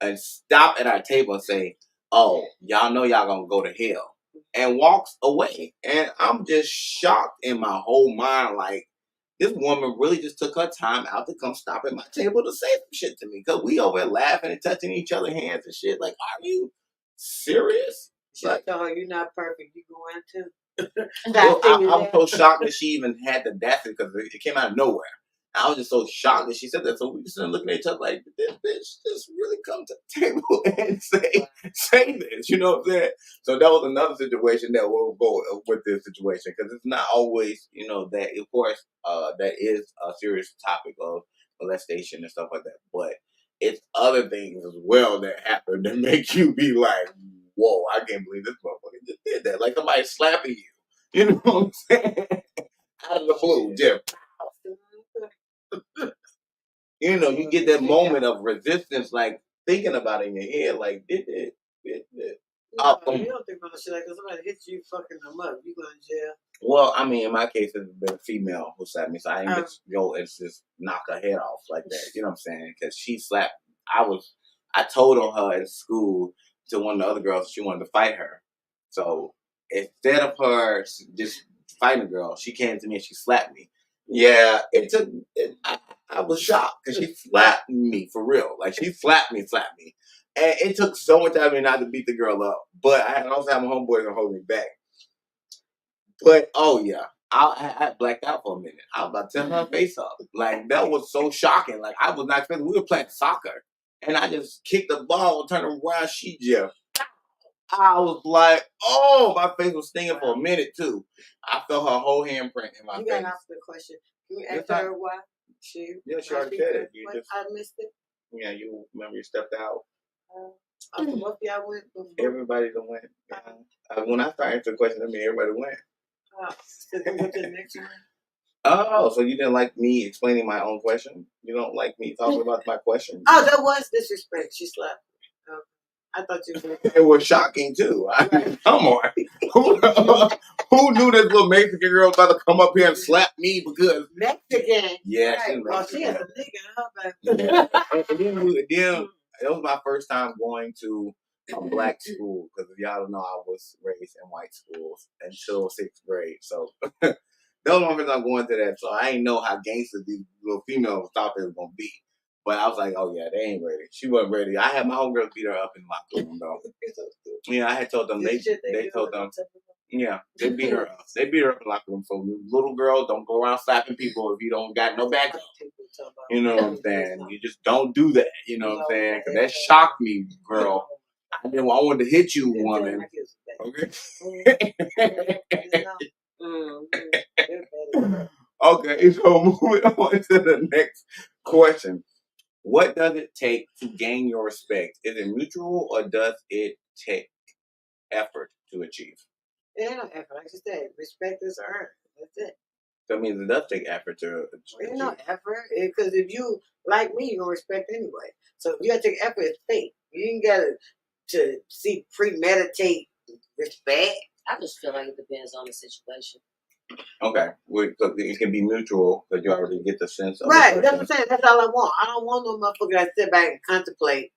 and stop at our table and say, "Oh, y'all know y'all gonna go to hell," and walks away. And I'm just shocked in my whole mind, like this woman really just took her time out to come stop at my table to say some shit to me because we over there laughing and touching each other's hands and shit. Like, are you serious? She told her you're not perfect. You going to? I was so shocked that she even had the audacity because it came out of nowhere. I was just so shocked that she said that. So we just looking at each other like, did this bitch just really come to the table and say this? You know what I'm saying? So that was another situation that will go with this situation because it's not always, that of course that is a serious topic of molestation and stuff like that. But it's other things as well that happen that make you be like, whoa, I can't believe this motherfucker just did that. Like somebody slapping you. You know what I'm saying? Out of the blue, Jeff. You get that moment of resistance, like thinking about it in your head, like, did it? No, you don't think about shit like that. Somebody hits you, fucking them up. You going to jail. Well, I mean, in my case, it's been a female who slapped me, so I didn't go and just knock her head off like that. You know what I'm saying? Because she slapped. I told on her at school to one of the other girls she wanted to fight her. So instead of her just fighting the girl, she came to me and she slapped me. Yeah, I was shocked because she slapped me for real. Like she slapped me. And it took so much time for me not to beat the girl up. But I also had my homeboys to hold me back. But oh yeah, I blacked out for a minute. I was about to tear her face up. Like that was so shocking. Like I was not expecting. We were playing soccer, and I just kicked the ball, turned around, she just. I was like, oh, my face was stinging for a minute too. I felt her whole handprint in my face. You got to ask the question. Can you ask her why? Yeah, she already said it. I missed it. Yeah, you remember you stepped out. So what y'all went before? Everybody done went. When I started answering questions, I mean everybody went. So we go to the next one. Oh, so you didn't like me explaining my own question? You don't like me talking about my question? Oh, that was disrespect. She slapped me. I thought you were. It was shocking too. I mean, come on. Who knew this little Mexican girl was about to come up here and slap me because Mexican? Yeah, right. she's Mexican. Oh, she is a nigga, huh? Yeah. Then it was my first time going to a black school because y'all don't know I was raised in white schools until 6th grade. So that was my first time going to that. So I didn't know how gangster these little females thought they were gonna be. But I was like, oh yeah, they ain't ready. She wasn't ready. I had my homegirls beat her up in my room though. Yeah, I had told them they told them. Yeah, they beat her up. They beat her up in the locker room. So little girl, don't go around slapping people if you don't got no backup. You know what I'm saying? You just don't do that. You know what I'm saying? Because that shocked me, girl. I wanted to hit you, woman. Okay. Okay, so moving on to the next question. What does it take to gain your respect? Is it mutual or does it take effort to achieve? It ain't no effort. Like I said, respect is earned. That's it. That means it does take effort to achieve. Ain't no effort. Because if you like me, you're going to respect anyway. So if you got to take effort, it's fake. You ain't got to see premeditate respect. I just feel like it depends on the situation. Okay, so it can be mutual because you already get the sense of right. That's what I'm saying. That's all I want. I don't want no motherfucker that sit back and contemplate.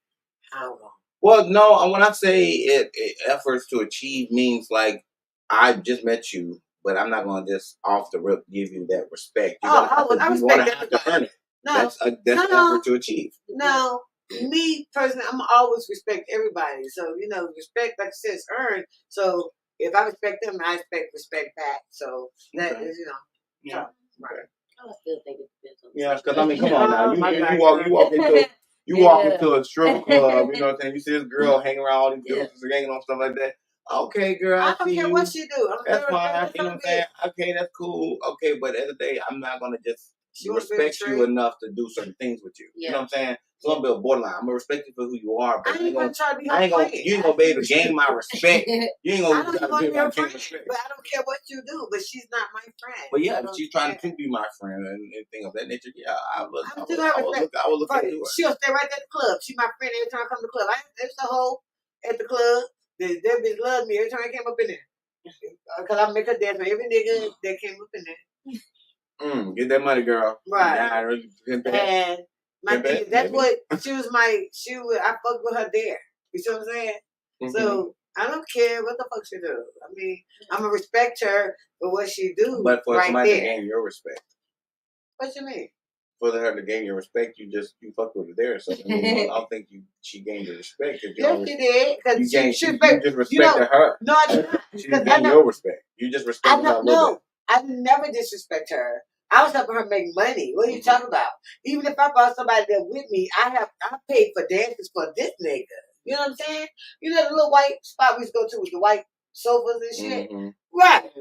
I don't know. Well, no. When I say efforts to achieve means like I just met you, but I'm not going to just off the rip give you that respect. You're I respect to have to earn it. No, that's effort to achieve. No, me personally, I'm always respect everybody. So respect, like I said, is earned. So if I respect them, I expect respect back. So that is, Yeah. Right. I still think it depends on. Yeah, because I mean, come on now, you walk into a strip club, you know what I'm saying? You see this girl hanging around all these dudes hanging on stuff like that. Okay, girl, I don't care what she do. That's fine. You know what I'm saying? Okay, that's cool. Okay, but at the end of the day, I'm not gonna just respect you enough to do certain things with you. You know what I'm saying? So I'm gonna be a borderline. I'm gonna respect you for who you are, but I ain't gonna try to be your friend. You ain't gonna be able to gain my respect. You ain't gonna try to be my friend. But I don't care what you do. But she's not my friend. But yeah, she's trying to be my friend and things of that nature. Yeah, I will look into her. She'll stay right at the club. She my friend every time I come to the club. There's a hoe at the club. That bitch loved me every time I came up in there. Because I make her dance for every nigga that came up in there. Get that money, girl. Right. And my thing, that's what she was I fucked with her there. You see what I'm saying? Mm-hmm. So I don't care what the fuck she do. I mean, I'm gonna respect her for what she do. But for somebody to gain your respect. What you mean? For her to gain your respect, you fucked with her there. So I don't think she gained your respect. Yes, she did. Because you just respected her. No, I did not. She didn't gain your respect. You just respected her a little bit. I never disrespect her. I was helping her make money. What are you talking about? Even if I brought somebody there with me, I paid for dances for this nigga. You know what I'm saying? You know the little white spot we used to go to with the white sofas and shit? Mm-hmm. Right.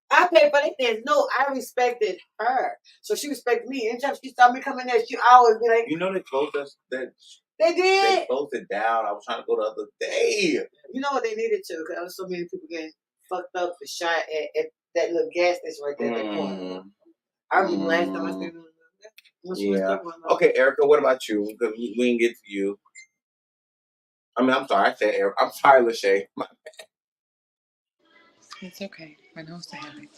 I paid for that dance. No, I respected her. So she respected me. Anytime she saw me coming there, she always be like, you know they closed us that. They did. They closed it down. I was trying to go the other day. You know what they needed to? Because there was so many people getting fucked up for shot at that little gas station right there. Mm-hmm. I remember last time I stayed yeah. Okay, Erica, what about you? Because we didn't get to you. I mean, I'm sorry. I said Erica. I'm sorry, Lachey. My bad. It's okay. I know it's a habit.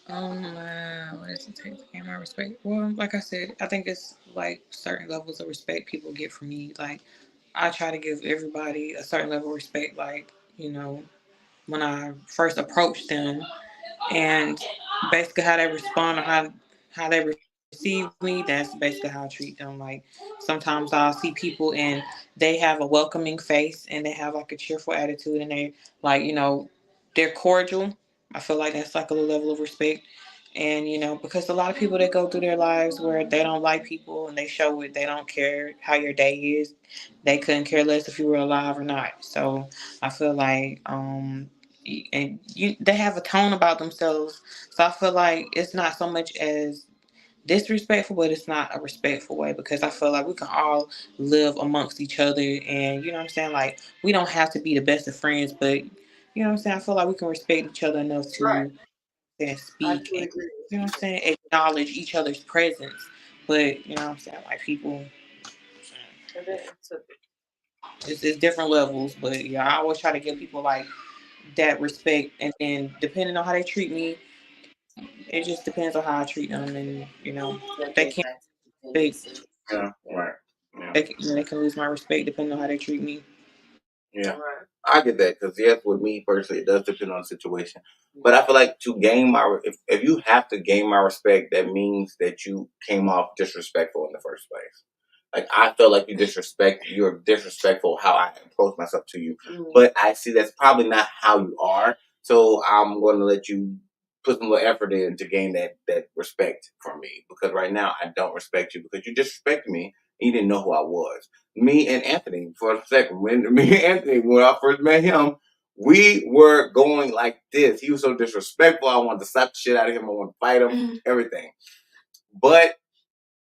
What does it take to gain my respect? Well, like I said, I think it's like certain levels of respect people get from me. Like, I try to give everybody a certain level of respect. Like, when I first approach them, and basically how they respond or how they receive me, that's basically how I treat them. Like, sometimes I'll see people and they have a welcoming face and they have like a cheerful attitude and they like, they're cordial. I feel like that's like a level of respect. And, because a lot of people that go through their lives where they don't like people and they show it, they don't care how your day is. They couldn't care less if you were alive or not. So I feel like, they have a tone about themselves. So I feel like it's not so much as disrespectful, but it's not a respectful way, because I feel like we can all live amongst each other, and you know what I'm saying. Like, we don't have to be the best of friends, but you know what I'm saying. I feel like we can respect each other enough Right. to and I speak do and agree you know with what I'm saying, acknowledge each other's presence. But you know what I'm saying, like people, And then to it's different levels. But yeah, I always try to give people like that respect, and then depending on how they treat me, it just depends on how I treat them, and you know, that they goes can't back to respect. dependency. Yeah, right. Yeah, They can lose my respect depending on how they treat me. yeah. Right. I get that because yes, with me personally, it does depend on the situation. But I feel like to gain my, if you have to gain my respect, that means that you came off disrespectful in the first place. Like I feel like you're disrespectful how I approach myself to you. Mhm. But I see that's probably not how you are. So I'm going to let you put some little effort in to gain that respect from me. Because right now I don't respect you because you disrespected me and you didn't know who I was. Me and Anthony, for a second, when me and Anthony, when I first met him, we were going like this. He was so disrespectful. I wanted to slap the shit out of him. I wanted to fight him, everything. But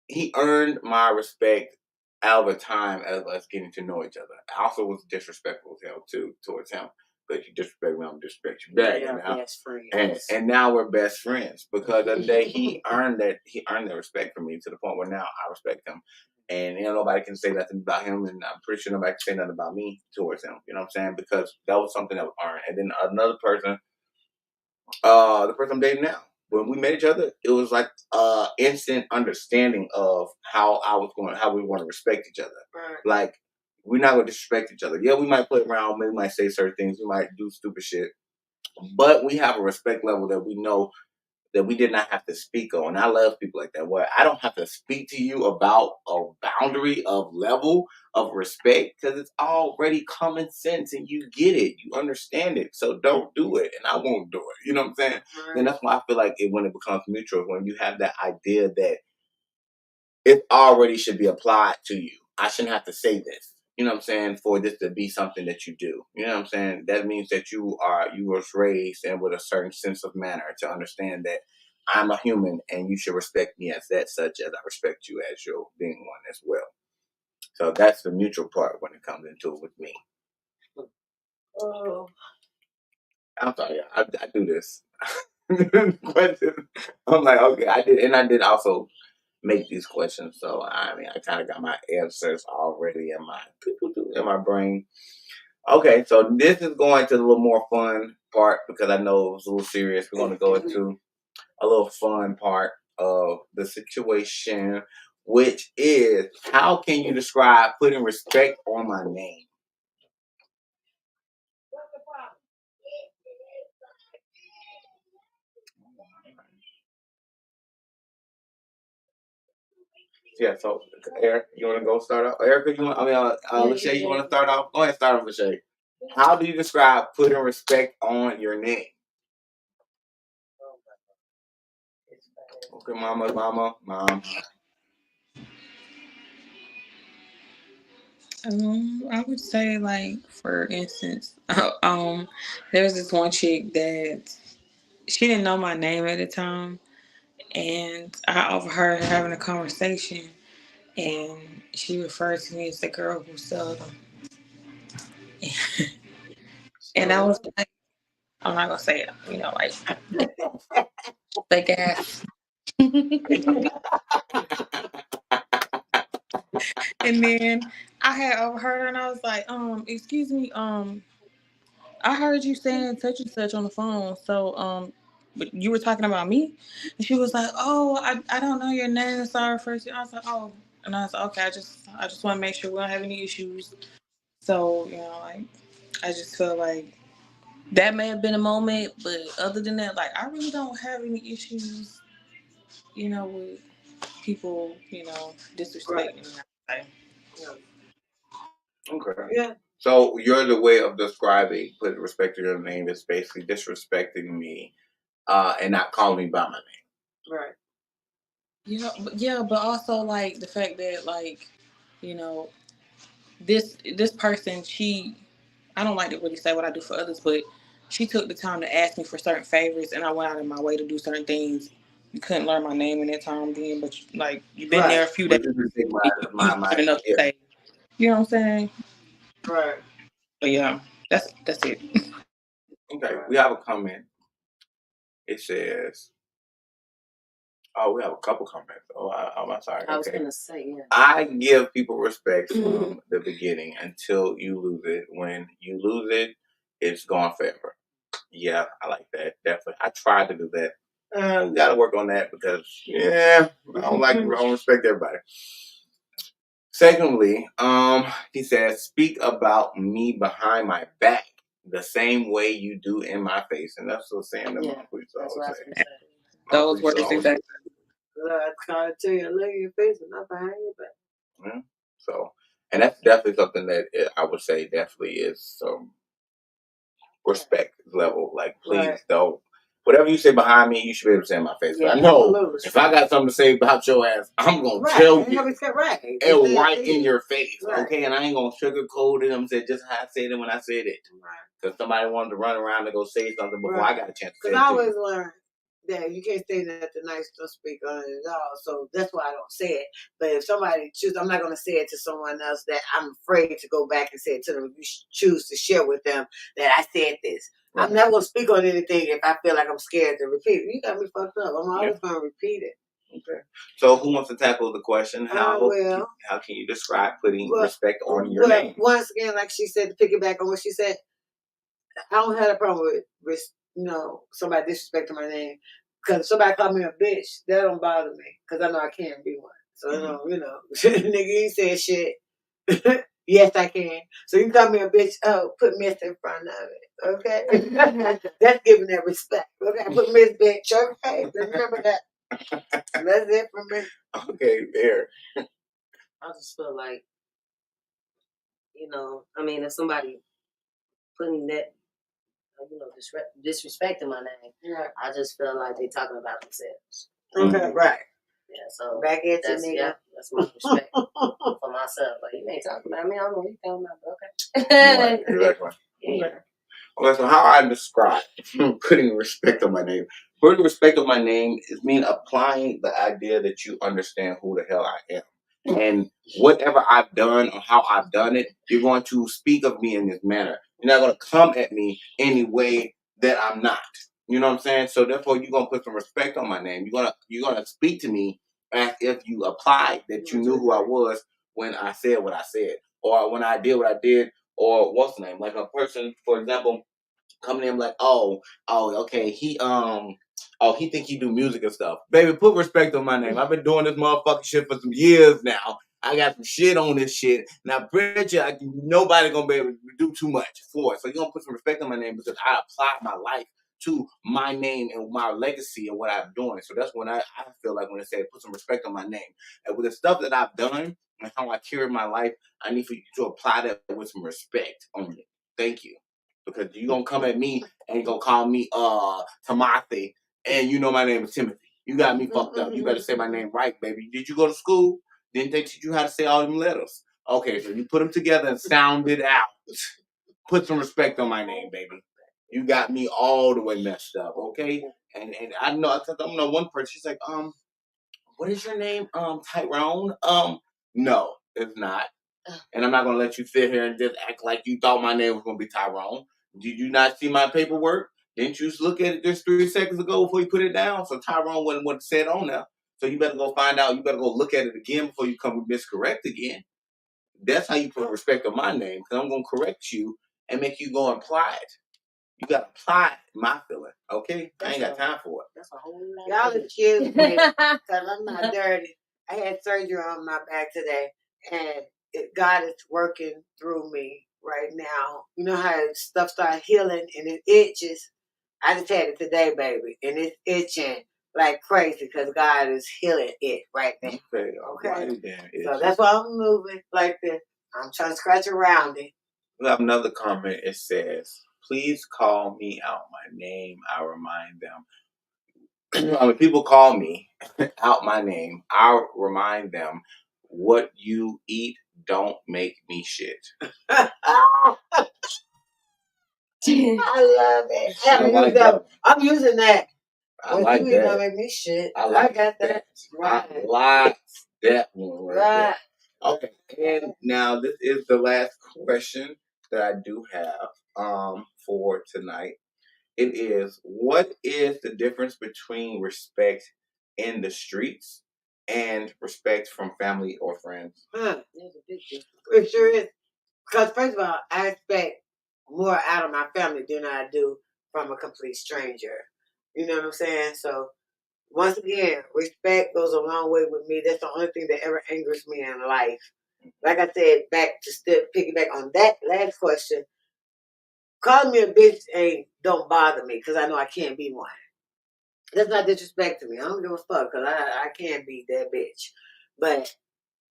he earned my respect out of a time of us getting to know each other. I also was disrespectful as hell too towards him. But you disrespect me, I'm disrespect you back. They are best friends. And now we're best friends because of the day he earned that respect from me to the point where now I respect him. And you know nobody can say nothing about him, and I'm pretty sure nobody can say nothing about me towards him. You know what I'm saying? Because that was something that was earned. And then another person, the person I'm dating now. When we met each other, it was like instant understanding of how we want to respect each other. Right. Like we're not gonna disrespect each other. Yeah, we might play around, maybe we might say certain things, we might do stupid shit, but we have a respect level that we know that we did not have to speak on. I love people like that, where I don't have to speak to you about a boundary of level of respect because it's already common sense and you get it, you understand it. So don't do it, and I won't do it. You know what I'm saying? Right. Then that's why I feel like when it becomes mutual, when you have that idea that it already should be applied to you. I shouldn't have to say this. You know what I'm saying? For this to be something that you do. You know what I'm saying? That means that you was raised and with a certain sense of manner to understand that I'm a human and you should respect me as that such as I respect you as your being one as well. So that's the mutual part when it comes into it with me. Oh, I'm sorry, I do this. Question. I'm like, okay, I did also make these questions. So I mean, I kind of got my answers already in my brain. Okay, so this is going to the little more fun part because I know it was a little serious. We're going to go into a little fun part of the situation, which is how can you describe putting respect on my name? Yeah, so Eric, you want to go start off? Erica, you want? I mean, Lachey, you want to start off? Go ahead, start off, Lachey. How do you describe putting respect on your name? Okay, mom. I would say, like, for instance, there was this one chick that she didn't know my name at the time, and I overheard her having a conversation, and she referred to me as the girl who seldom. And I was like, I'm not gonna say it, you know, like fake ass. And then I had overheard her, and I was like, excuse me, I heard you saying such and such on the phone. So, but you were talking about me? And she was like, oh, I don't know your name. Sorry, first. I was like, oh, and I was like, okay, I just want to make sure we don't have any issues. So, you know, like, I just feel like that may have been a moment, but other than that, like, I really don't have any issues, you know, with people, you know, Right. disrespecting me. Like, Okay. Yeah. So your way of describing putting respect to your name is basically disrespecting me, and not calling me by my name. Right. but also like the fact that, like, you know, this person, I don't like to really say what I do for others, but she took the time to ask me for certain favors, and I went out of my way to do certain things you couldn't learn my name in that time then, but like you've been there a few days. Which is to take You good enough to say, you know what I'm saying? Right. But yeah, that's it. Okay, we have a comment. It says, "Oh, we have a couple comments. Oh, I'm sorry. I was Okay, gonna say, yeah. I give people respect from the beginning until you lose it. When you lose it, it's gone forever. Yeah, I like that. Definitely. I tried to do that. Got to work on that because I don't respect everybody. Secondly, he says, speak about me behind my back the same way you do in my face. And that's what Sam and my police always say. Those words exactly. I try to tell you, look in your face and not behind your back. Yeah. So, and that's definitely something that I would say definitely is some respect level. Like, please don't. Whatever you say behind me, you should be able to say in my face. Yeah, I know if I got something to say about your ass, I'm going to tell you. Right in your face. Right. Okay? And I ain't going to sugarcoat it. I'm saying just how I said it when I said it. Right. Because somebody wanted to run around and go say something before I got a chance to say it. Because I always learned that you can't say nothing nice, don't speak on it at all. So that's why I don't say it. But if somebody chooses, I'm not going to say it to someone else that I'm afraid to go back and say it to them. If you choose to share with them that I said this. Right. I'm not going to speak on anything if I feel like I'm scared to repeat it. You got me fucked up. I'm always going to repeat it. Okay. So who wants to tackle the question? How can you describe putting respect on your name? Once again, like she said, to piggyback on what she said, I don't have a problem with somebody disrespecting my name. Because if somebody call me a bitch, that don't bother me. Because I know I can't be one. So, nigga, you said shit. Yes, I can. So you call me a bitch, put Miss in front of it. Okay? That's giving that respect. Okay? Put Miss bitch. Okay? Remember that. That's it for me. Okay, there. I just feel like, if somebody putting that, disrespecting my name, I just feel like they talking about themselves. Okay, right. Yeah, so back at that's my respect for myself. Like, you ain't talking about me. I don't know what you're talking about, but okay. Right, exactly. Yeah. Okay, so how I describe putting respect on my name. Putting respect on my name is mean applying the idea that you understand who the hell I am. And whatever I've done or how I've done it, you're going to speak of me in this manner. You're not going to come at me any way that I'm not. You know what I'm saying? So therefore, you're going to put some respect on my name. You're gonna speak to me as if you applied that you knew who I was when I said what I said, or when I did what I did, or what's the name? Like a person, for example, coming in like, okay, he think he do music and stuff. Baby, put respect on my name. I've been doing this motherfucking shit for some years now. I got some shit on this shit. Now, Bridget, nobody gonna be able to do too much for it. So you're gonna put some respect on my name because I applied my life to my name and my legacy and what I'm doing. So that's when I feel like when it said put some respect on my name. And with the stuff that I've done and how I carry my life, I need for you to apply that with some respect on it. Thank you. Because you're going to come at me and you're going to call me Timothy, and you know my name is Timothy. You got me fucked up. You better say my name right, baby. Did you go to school? Didn't they teach you how to say all them letters? Okay, so you put them together and sound it out. Put some respect on my name, baby. You got me all the way messed up, okay? And I know, because I'm not one person. She's like, what is your name? Tyrone? No, it's not. And I'm not going to let you sit here and just act like you thought my name was going to be Tyrone. Did you not see my paperwork? Didn't you just look at it just 3 seconds ago before you put it down? So Tyrone wasn't what it said on there. So you better go find out. You better go look at it again before you come miscorrect again. That's how you put respect on my name, because I'm going to correct you and make you go and apply it. You got to apply my feeling, okay? I ain't got time for it. That's a whole lot. Y'all excuse me, because I'm not dirty. I had surgery on my back today, and God is working through me right now. You know how stuff starts healing and it itches? I just had it today, baby, and it's itching like crazy because God is healing it right now. Okay? So that's why I'm moving like this. I'm trying to scratch around it. We have another comment. It says, please call me out my name. I remind them. When people call me out my name, I'll remind them, what you eat don't make me shit. I love it. I'm using that. I like you that. don't make me shit. I got that. I like that one right there. Okay, and now this is the last question that I do have for tonight. It is, what is the difference between respect in the streets and respect from family or friends? There's a big difference. It sure is. Because first of all, I expect more out of my family than I do from a complete stranger. You know what I'm saying? So once again, respect goes a long way with me. That's the only thing that ever angers me in life. Like I said, back to still piggyback on that last question, calling me a bitch don't bother me because I know I can't be one. That's not disrespect to me. I don't give a fuck because I can't be that bitch. But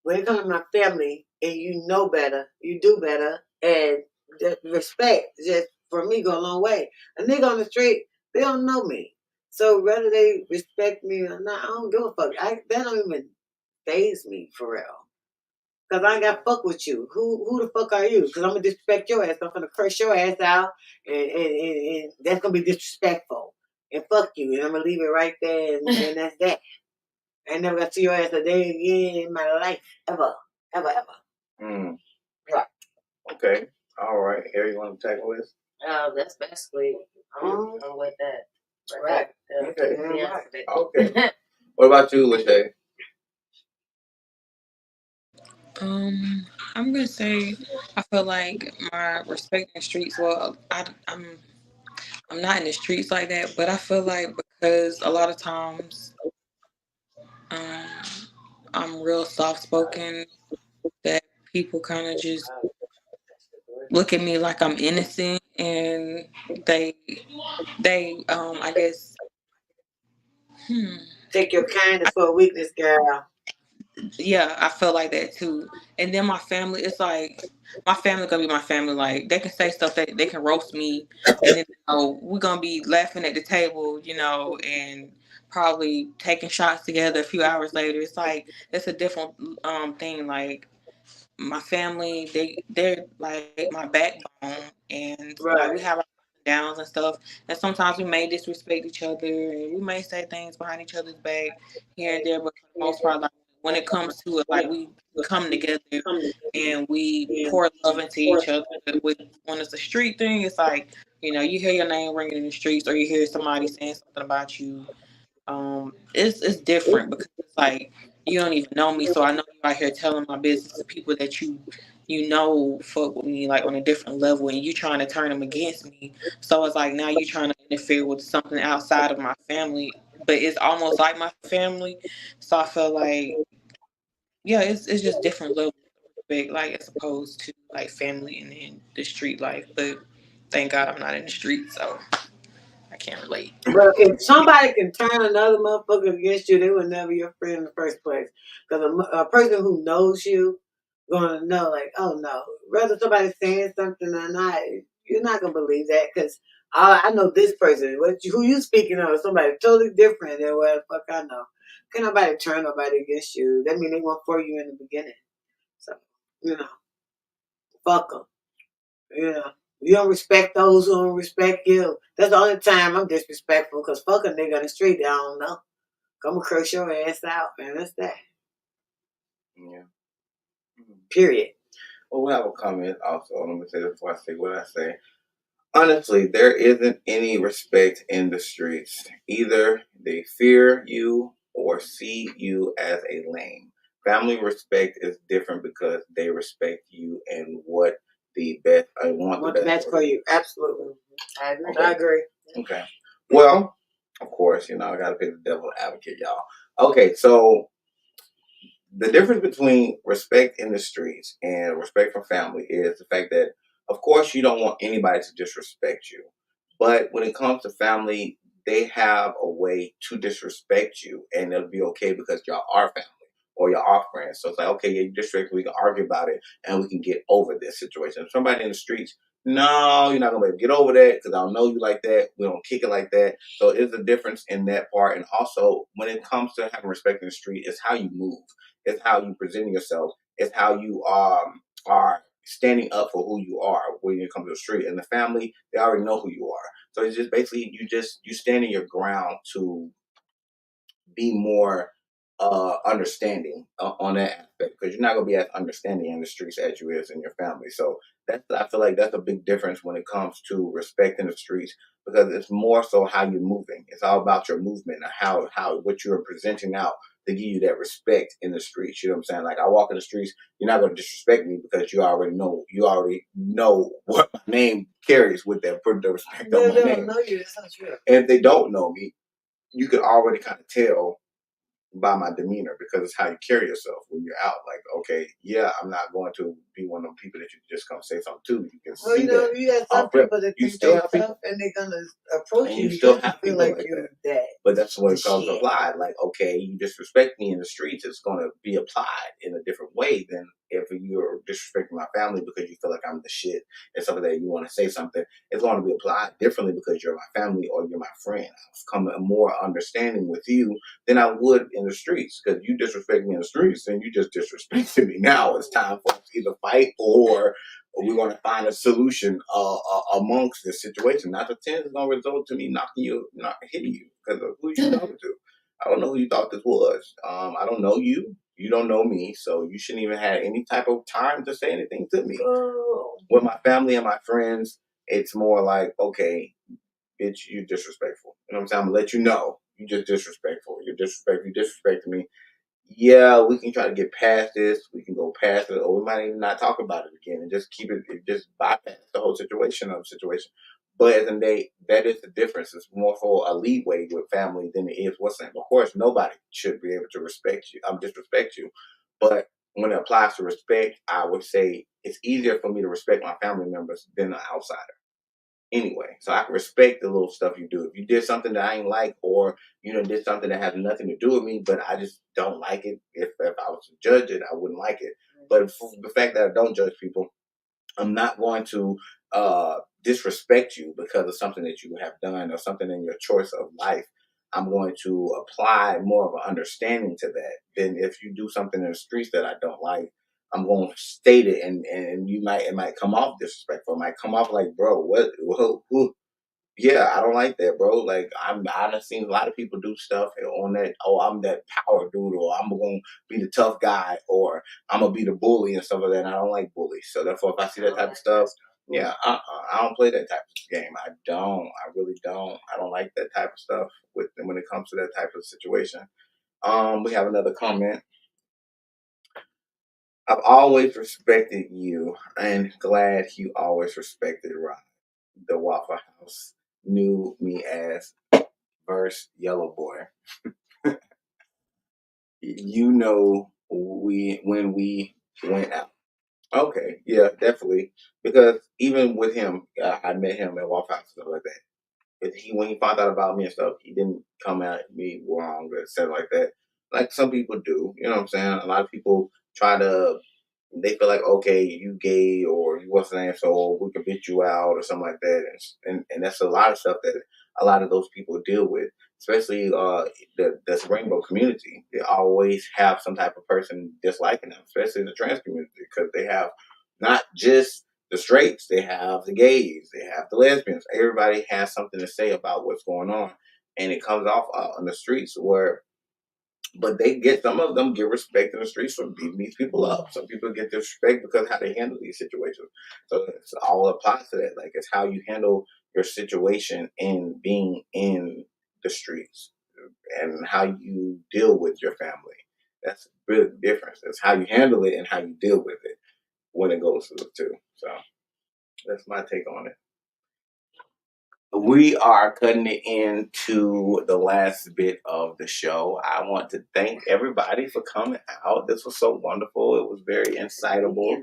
when it comes to my family and you know better, you do better, and the respect just for me go a long way. A nigga on the street, they don't know me. So whether they respect me or not, I don't give a fuck. That don't even faze me for real. Cause I ain't got to fuck with you. Who the fuck are you? Cause I'm gonna disrespect your ass. I'm gonna curse your ass out, and that's gonna be disrespectful. And fuck you. And I'm gonna leave it right there, and that's that. I ain't never got to see your ass a day again in my life, ever, ever, ever. Mm. Right. Okay. All right. Harry, you want to tackle this? That's basically, I'm with that. Right. Okay. Yeah. Okay. What about you, Lachey? I'm gonna say I feel like my respect in the streets. Well, I'm not in the streets like that, but I feel like because a lot of times um, I'm real soft spoken, that people kind of just look at me like I'm innocent, and they I guess Take your kindness for a weakness, girl. yeah, I feel like that too. And then my family, it's like my family gonna be my family. Like they can say stuff that they can roast me, and then we're gonna be laughing at the table, and probably taking shots together a few hours later. It's like it's a different thing. Like my family, they're like my backbone, and like we Right. have our ups and downs and stuff. And sometimes we may disrespect each other, and we may say things behind each other's back here and there. But for the most part, like when it comes to it, like we come together and we pour love into each other. But when it's a street thing, it's like you hear your name ringing in the streets, or you hear somebody saying something about you. It's different because it's like you don't even know me, so I know you out here telling my business to people that fuck with me like on a different level, and you trying to turn them against me. So it's like now you trying to interfere with something outside of my family, but it's almost like my family. So I feel like yeah, it's just different levels of respect, like as opposed to like family and then the street life. But thank God I'm not in the street, so I can't relate. But if somebody can turn another motherfucker against you, they were never your friend in the first place. Because a person who knows you gonna know, like, oh no, whether somebody's saying something or not, you're not gonna believe that. Because I know this person. Who you speaking of? Somebody totally different than what the fuck I know. Can nobody turn nobody against you? That means they weren't for you in the beginning. So fuck them. You don't respect those who don't respect you. That's the only time I'm disrespectful, because fuck a nigga on the street that I don't know. I'm gonna curse your ass out, man. That's that. Yeah. Period. Well, we have a comment also. Let me say this before I say what I say. Honestly, there isn't any respect in the streets. Either they fear you or see you as a lame. Family respect is different because they respect you and what the best. I want the best for you. Absolutely. I agree. Okay. I agree. Okay. Well, of course, I got to be the devil advocate, y'all. Okay, so the difference between respect in the streets and respect from family is the fact that, of course, you don't want anybody to disrespect you. But when it comes to family, they have a way to disrespect you, and it'll be okay because y'all are family or y'all are friends. So it's like, okay, yeah, you disrespect me, we can argue about it, and we can get over this situation. If somebody in the streets, no, you're not gonna be able to get over that because I don't know you like that. We don't kick it like that. So it's a difference in that part. And also, when it comes to having respect in the street, it's how you move. It's how you present yourself. It's how you are standing up for who you are when you come to the street. And the family, they already know who you are. So it's just basically you standing your ground to be more understanding on that aspect, because you're not gonna be as understanding in the streets as you is in your family. So that's, I feel like that's a big difference when it comes to respect in the streets, because it's more so how you're moving. It's all about your movement and how what you're presenting out to give you that respect in the streets. You know what I'm saying? Like, I walk in the streets, you're not gonna disrespect me because you already know what my name carries with that, put the respect on my They name. don't know you. That's not true. And if they don't know me, you can already kind of tell by my demeanor, because it's how you carry yourself when you're out. Like, okay, yeah, I'm not going to be one of them people that you just come say something to. You can Well, see you know, that. you got some off rip. people that You think still they have people, tough and they're gonna approach and you you still because you have feel people like like you're that. that. But that's what the it comes shit. applied. Like, okay, you disrespect me in the streets, it's going to be applied in a different way than if you're disrespecting my family because you feel like I'm the shit and something that you want to say something. It's going to be applied differently because you're my family or you're my friend. I've come more understanding with you than I would in the streets, because you disrespect me in the streets and you just disrespected me. Now it's time for us to either fight or we're going to find a solution amongst this situation. Not the 10 is going to result to me hitting you because of who you talking to. I don't know who you thought this was. I don't know you. You don't know me, so you shouldn't even have any type of time to say anything to me. Oh. With my family and my friends, it's more like, okay, bitch, you disrespectful. You know what I'm saying? I'm gonna let you know. You just disrespectful. You disrespecting me. Yeah, we can try to get past this. We can go past it, or we might even not talk about it again and just keep it, just bypass the whole situation. But at the end of the day, that is the difference. It's more for a leeway with family than it is what's saying. Of course, nobody should be able to respect you. Disrespect you. But when it applies to respect, I would say it's easier for me to respect my family members than an outsider anyway. So I can respect the little stuff you do. If you did something that I ain't like, or did something that has nothing to do with me, but I just don't like it. If I was to judge it, I wouldn't like it. But the fact that I don't judge people, I'm not going to disrespect you because of something that you have done or something in your choice of life. I'm going to apply more of an understanding to that than if you do something in the streets that I don't like. I'm going to state it, and it might come off disrespectful. It might come off like, bro, what? Who? Yeah, I don't like that, bro. Like, I done seen a lot of people do stuff on that. Oh, I'm that power dude, or I'm gonna be the tough guy, or I'm gonna be the bully and stuff like that. And I don't like bullies, so therefore, if I see that type of stuff, yeah, I don't play that type of game. I don't. I really don't. I don't like that type of stuff when it comes to that type of situation. We have another comment. I've always respected you, and glad you always respected Rob. The Waffle House knew me as verse Yellow Boy. When we went out. Okay, yeah, definitely. Because even with him, I met him at Waffle House and stuff like that. But when he found out about me and stuff, he didn't come at me wrong or stuff like that. Like some people do, you know what I'm saying? A lot of people they feel like, okay, you gay or you what's the name, so we can beat you out or something like that. And that's a lot of stuff that a lot of those people deal with, especially the rainbow community. They always have some type of person disliking them, especially the trans community, because they have not just the straights, they have the gays, they have the lesbians. Everybody has something to say about what's going on, and it comes off on the streets where. But some of them get respect in the streets for beating these people up. Some people get disrespect because how they handle these situations. So it's all applies to that. Like, it's how you handle your situation in being in the streets and how you deal with your family. That's really the difference. It's how you handle it and how you deal with it when it goes through the two. So that's my take on it. We are cutting it into the last bit of the show. I want to thank everybody for coming out. This was so wonderful. It was very insightful.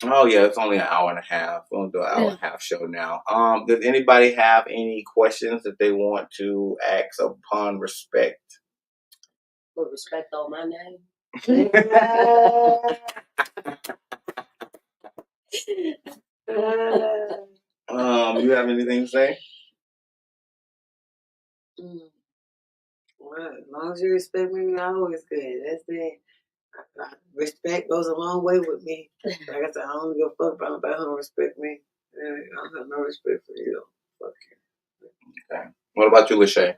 Oh yeah, it's only an hour and a half. We'll do an hour and a half show now. Does anybody have any questions that they want to ask upon respect? Put respect on my name. You have anything to say? Well, as long as you respect me, I'm always good. That's it. Respect goes a long way with me. Like I said, I don't give a fuck about nobody who don't respect me. I don't have no respect for you. Fuck you. Okay. What about you, Lachey?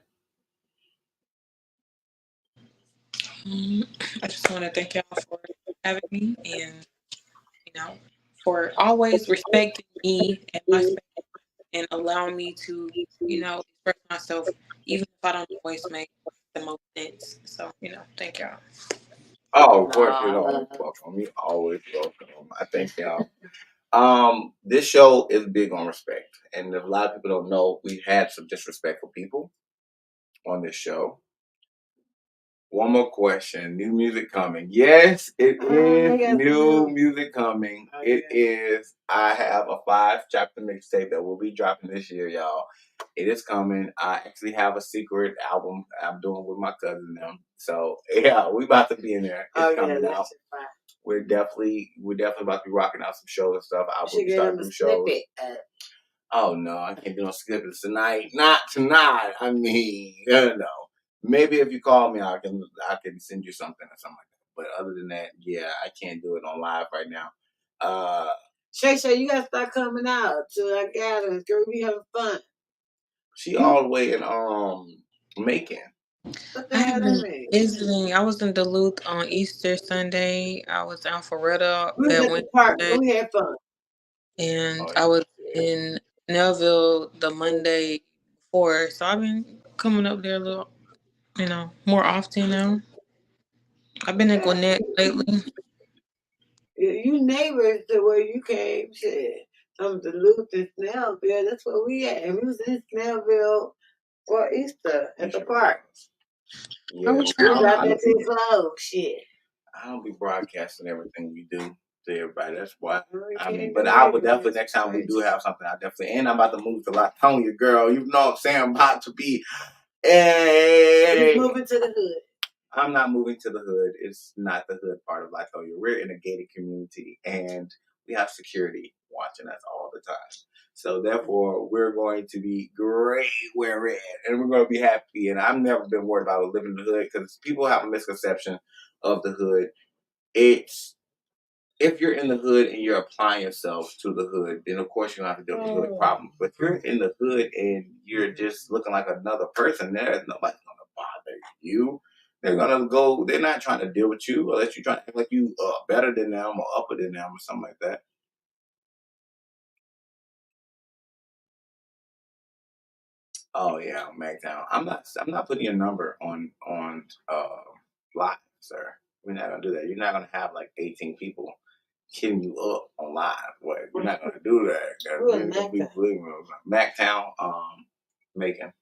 I just want to thank y'all for having me and, for always respecting me and my space and allowing me to, express myself, even if I don't always make the most sense. So, thank y'all. Oh, of No, course, you're always welcome. You're always welcome. I thank y'all. This show is big on respect, and if a lot of people don't know, we've had some disrespectful people on this show. One more question. New music coming. Yes, it is new music coming. It is. I have a 5-chapter mixtape that will be dropping this year, y'all. It is coming. I actually have a secret album I'm doing with my cousin now. So yeah, we about to be in there. It's coming out. We're definitely about to be rocking out some shows and stuff. I will be starting new shows. Oh no, I can't do no snippets tonight. Not tonight. I mean, no. Maybe if you call me, I can send you something or something like that. But other than that, yeah, I can't do it on live right now. Shay, you gotta start coming out to our gatherings. Girl, we having fun. She all the way in Macon. What the I hell have that been mean? visiting. I was in Duluth on Easter Sunday. I was in Alpharetta We was that at the park. Wednesday, We had fun. and Oh, I yeah. was in Nelville the Monday before. So I've been coming up there a little, more often now. I've been in Gwinnett lately. You neighbors to where you came. Shit. Some Duluth and Snellville. That's where we at. And we was in Snellville for Easter at the park. Yeah, I wish We was out I there don't, till close. Shit. I don't be broadcasting everything we do to everybody. That's why. We I mean, can't but do I would that. definitely next time we do have something. I definitely, and I'm about to move to Latonia, girl. You know what I'm saying? I'm about to be. He's Hey, moving to the hood. I'm not moving to the hood. It's not the hood part of Latonia. We're in a gated community, and we have security watching us all the time. So therefore, we're going to be great where we're at, and we're going to be happy. And I've never been worried about living in the hood because people have a misconception of the hood. It's if you're in the hood and you're applying yourself to the hood, then of course you don't have to deal with hood problems. But if you're in the hood and you're just looking like another person, there's nobody's gonna bother you. They're gonna go. They're not trying to deal with you unless you're trying to act like you better than them or upper than them or something like that. Oh yeah, Mactown. I'm not putting your number live, sir. We're not gonna do that. You're not gonna have like 18 people hitting you up on live. What? We're not gonna do that. Who is We're gonna be Mactown? believing Mactown, Macon.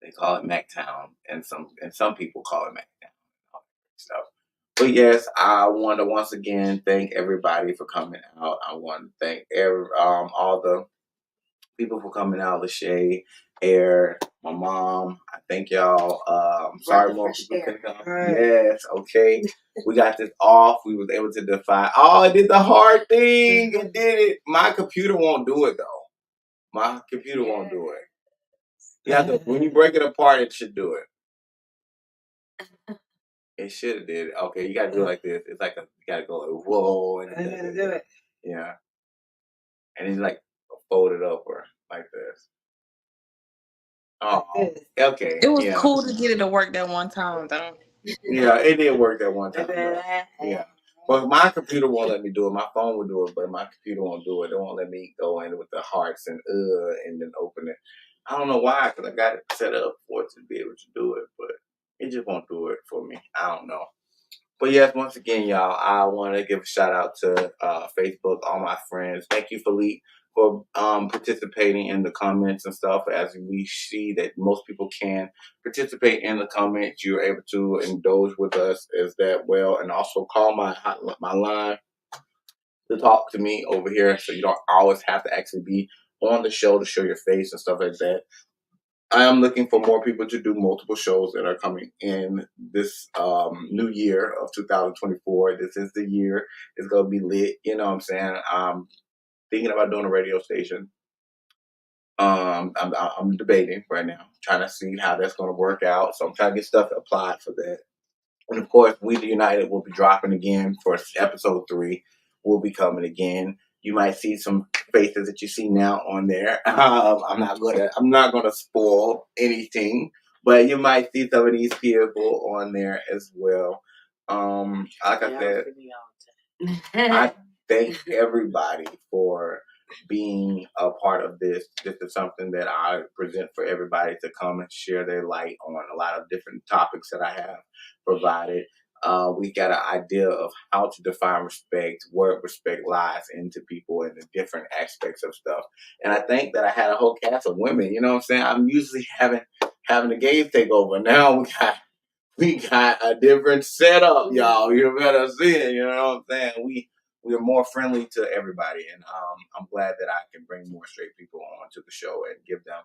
They call it Mactown, and some people call it Mactown. Stuff. But yes, I want to once again thank everybody for coming out. I want to thank all the people for coming out. Lachey, Air, my mom. I thank y'all. Sorry more people couldn't come. Right. Yes, okay. We got this off. We was able to defy. Oh, it did the hard thing. It did it. My computer won't do it though. My computer won't do it. You have to when you break it apart, it should do it. It should have did it. Okay, you gotta do it like this. It's like you gotta go like whoa and I gotta do it. yeah. And then like fold it over like this. Oh, okay. It was Yeah. cool to get it to work that one time, though. Yeah, it did work that one time. Yeah. But my computer won't let me do it. My phone will do it, but my computer won't do it. It won't let me go in with the hearts and then open it. I don't know why, because I got it set up for it to be able to do it, but it just won't do it for me. I don't know. But yes, once again, y'all, I want to give a shout out to Facebook, all my friends. Thank you, Philippe, for participating in the comments and stuff. As we see that most people can participate in the comments, you're able to indulge with us as that well, and also call my line to talk to me over here, so you don't always have to actually be on the show to show your face and stuff like that. I am looking for more people to do multiple shows that are coming in this new year of 2024. This is the year. It's going to be lit. You know what I'm saying? I'm thinking about doing a radio station. I'm debating right now, trying to see how that's going to work out. So I'm trying to get stuff applied for that. And of course, We the United will be dropping again for episode 3. We'll be coming again. You might see some faces that you see now on there. I'm not gonna spoil anything, but you might see some of these people on there as well. Like I said, I thank everybody for being a part of this. This is something that I present for everybody to come and share their light on a lot of different topics that I have provided. We got an idea of how to define respect, where respect lies into people and the different aspects of stuff. And I think that I had a whole cast of women, you know what I'm saying? I'm usually having the gays take over. Now we got a different setup, y'all. You better see it. You know what I'm saying? We are more friendly to everybody, and I'm glad that I can bring more straight people on to the show and give them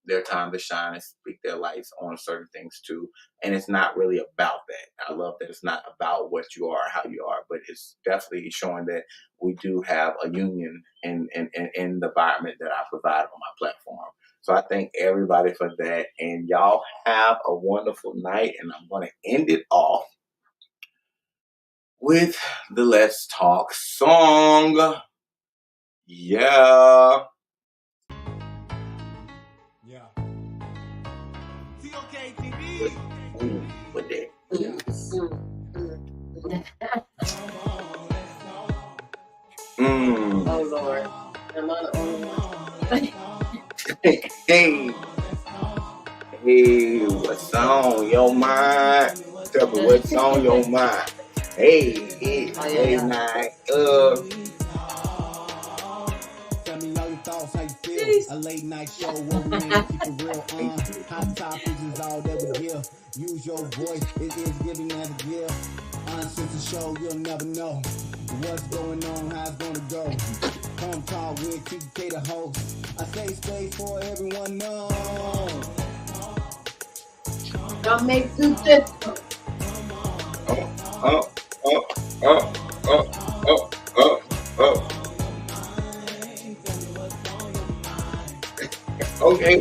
their time to shine and speak their lights on certain things too. And it's not really about that. I love that it's not about what you are, how you are, but it's definitely showing that we do have a union in the environment that I provide on my platform. So I thank everybody for that. And y'all have a wonderful night. And I'm going to end it off with the Let's Talk song. Yeah. Yeah. TLKtv. With that. Oh Lord, am I the only one? Hey, what's on your mind? Tell me what's on your mind. Hey, night. Tell me all your thoughts, how you feel. A late night show where we aim to keep it real. Hot topics is all that we give. Use your voice, it is giving as a gift. Uncensored show, you'll never know what's going on, how it's gonna go. Come talk with TK the host. I say space for everyone know. Don't make too difficult. Okay.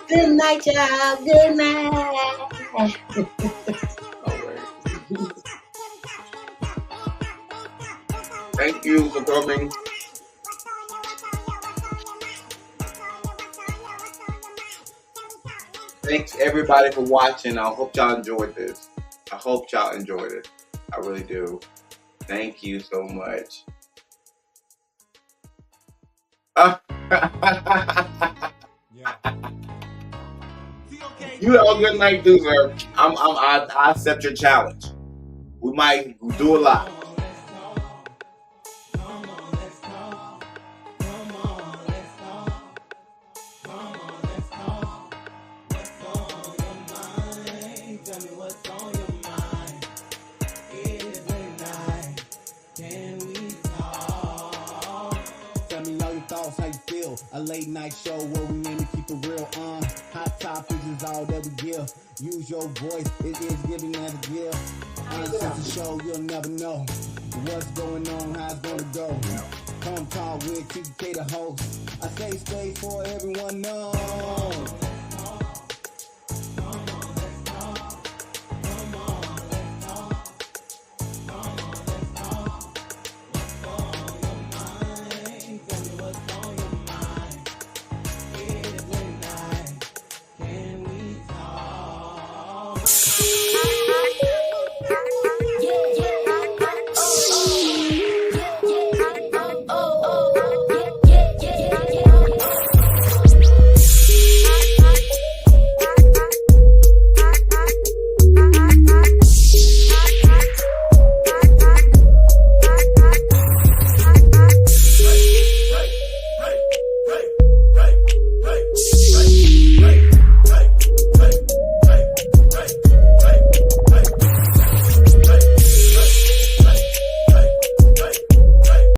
Good night, y'all. Good night. Thank you for coming. Thanks everybody for watching. I hope y'all enjoyed this. I really do. Thank you so much. You have a good night, too, sir. I accept your challenge. We might do a lot. How you feel? A late night show where we aim to keep it real. Hot topics is all that we give. Use your voice, it is giving as a gift. Uncensored show, you'll never know what's going on, how it's gonna go. Come talk with TK the host. I say space for everyone know.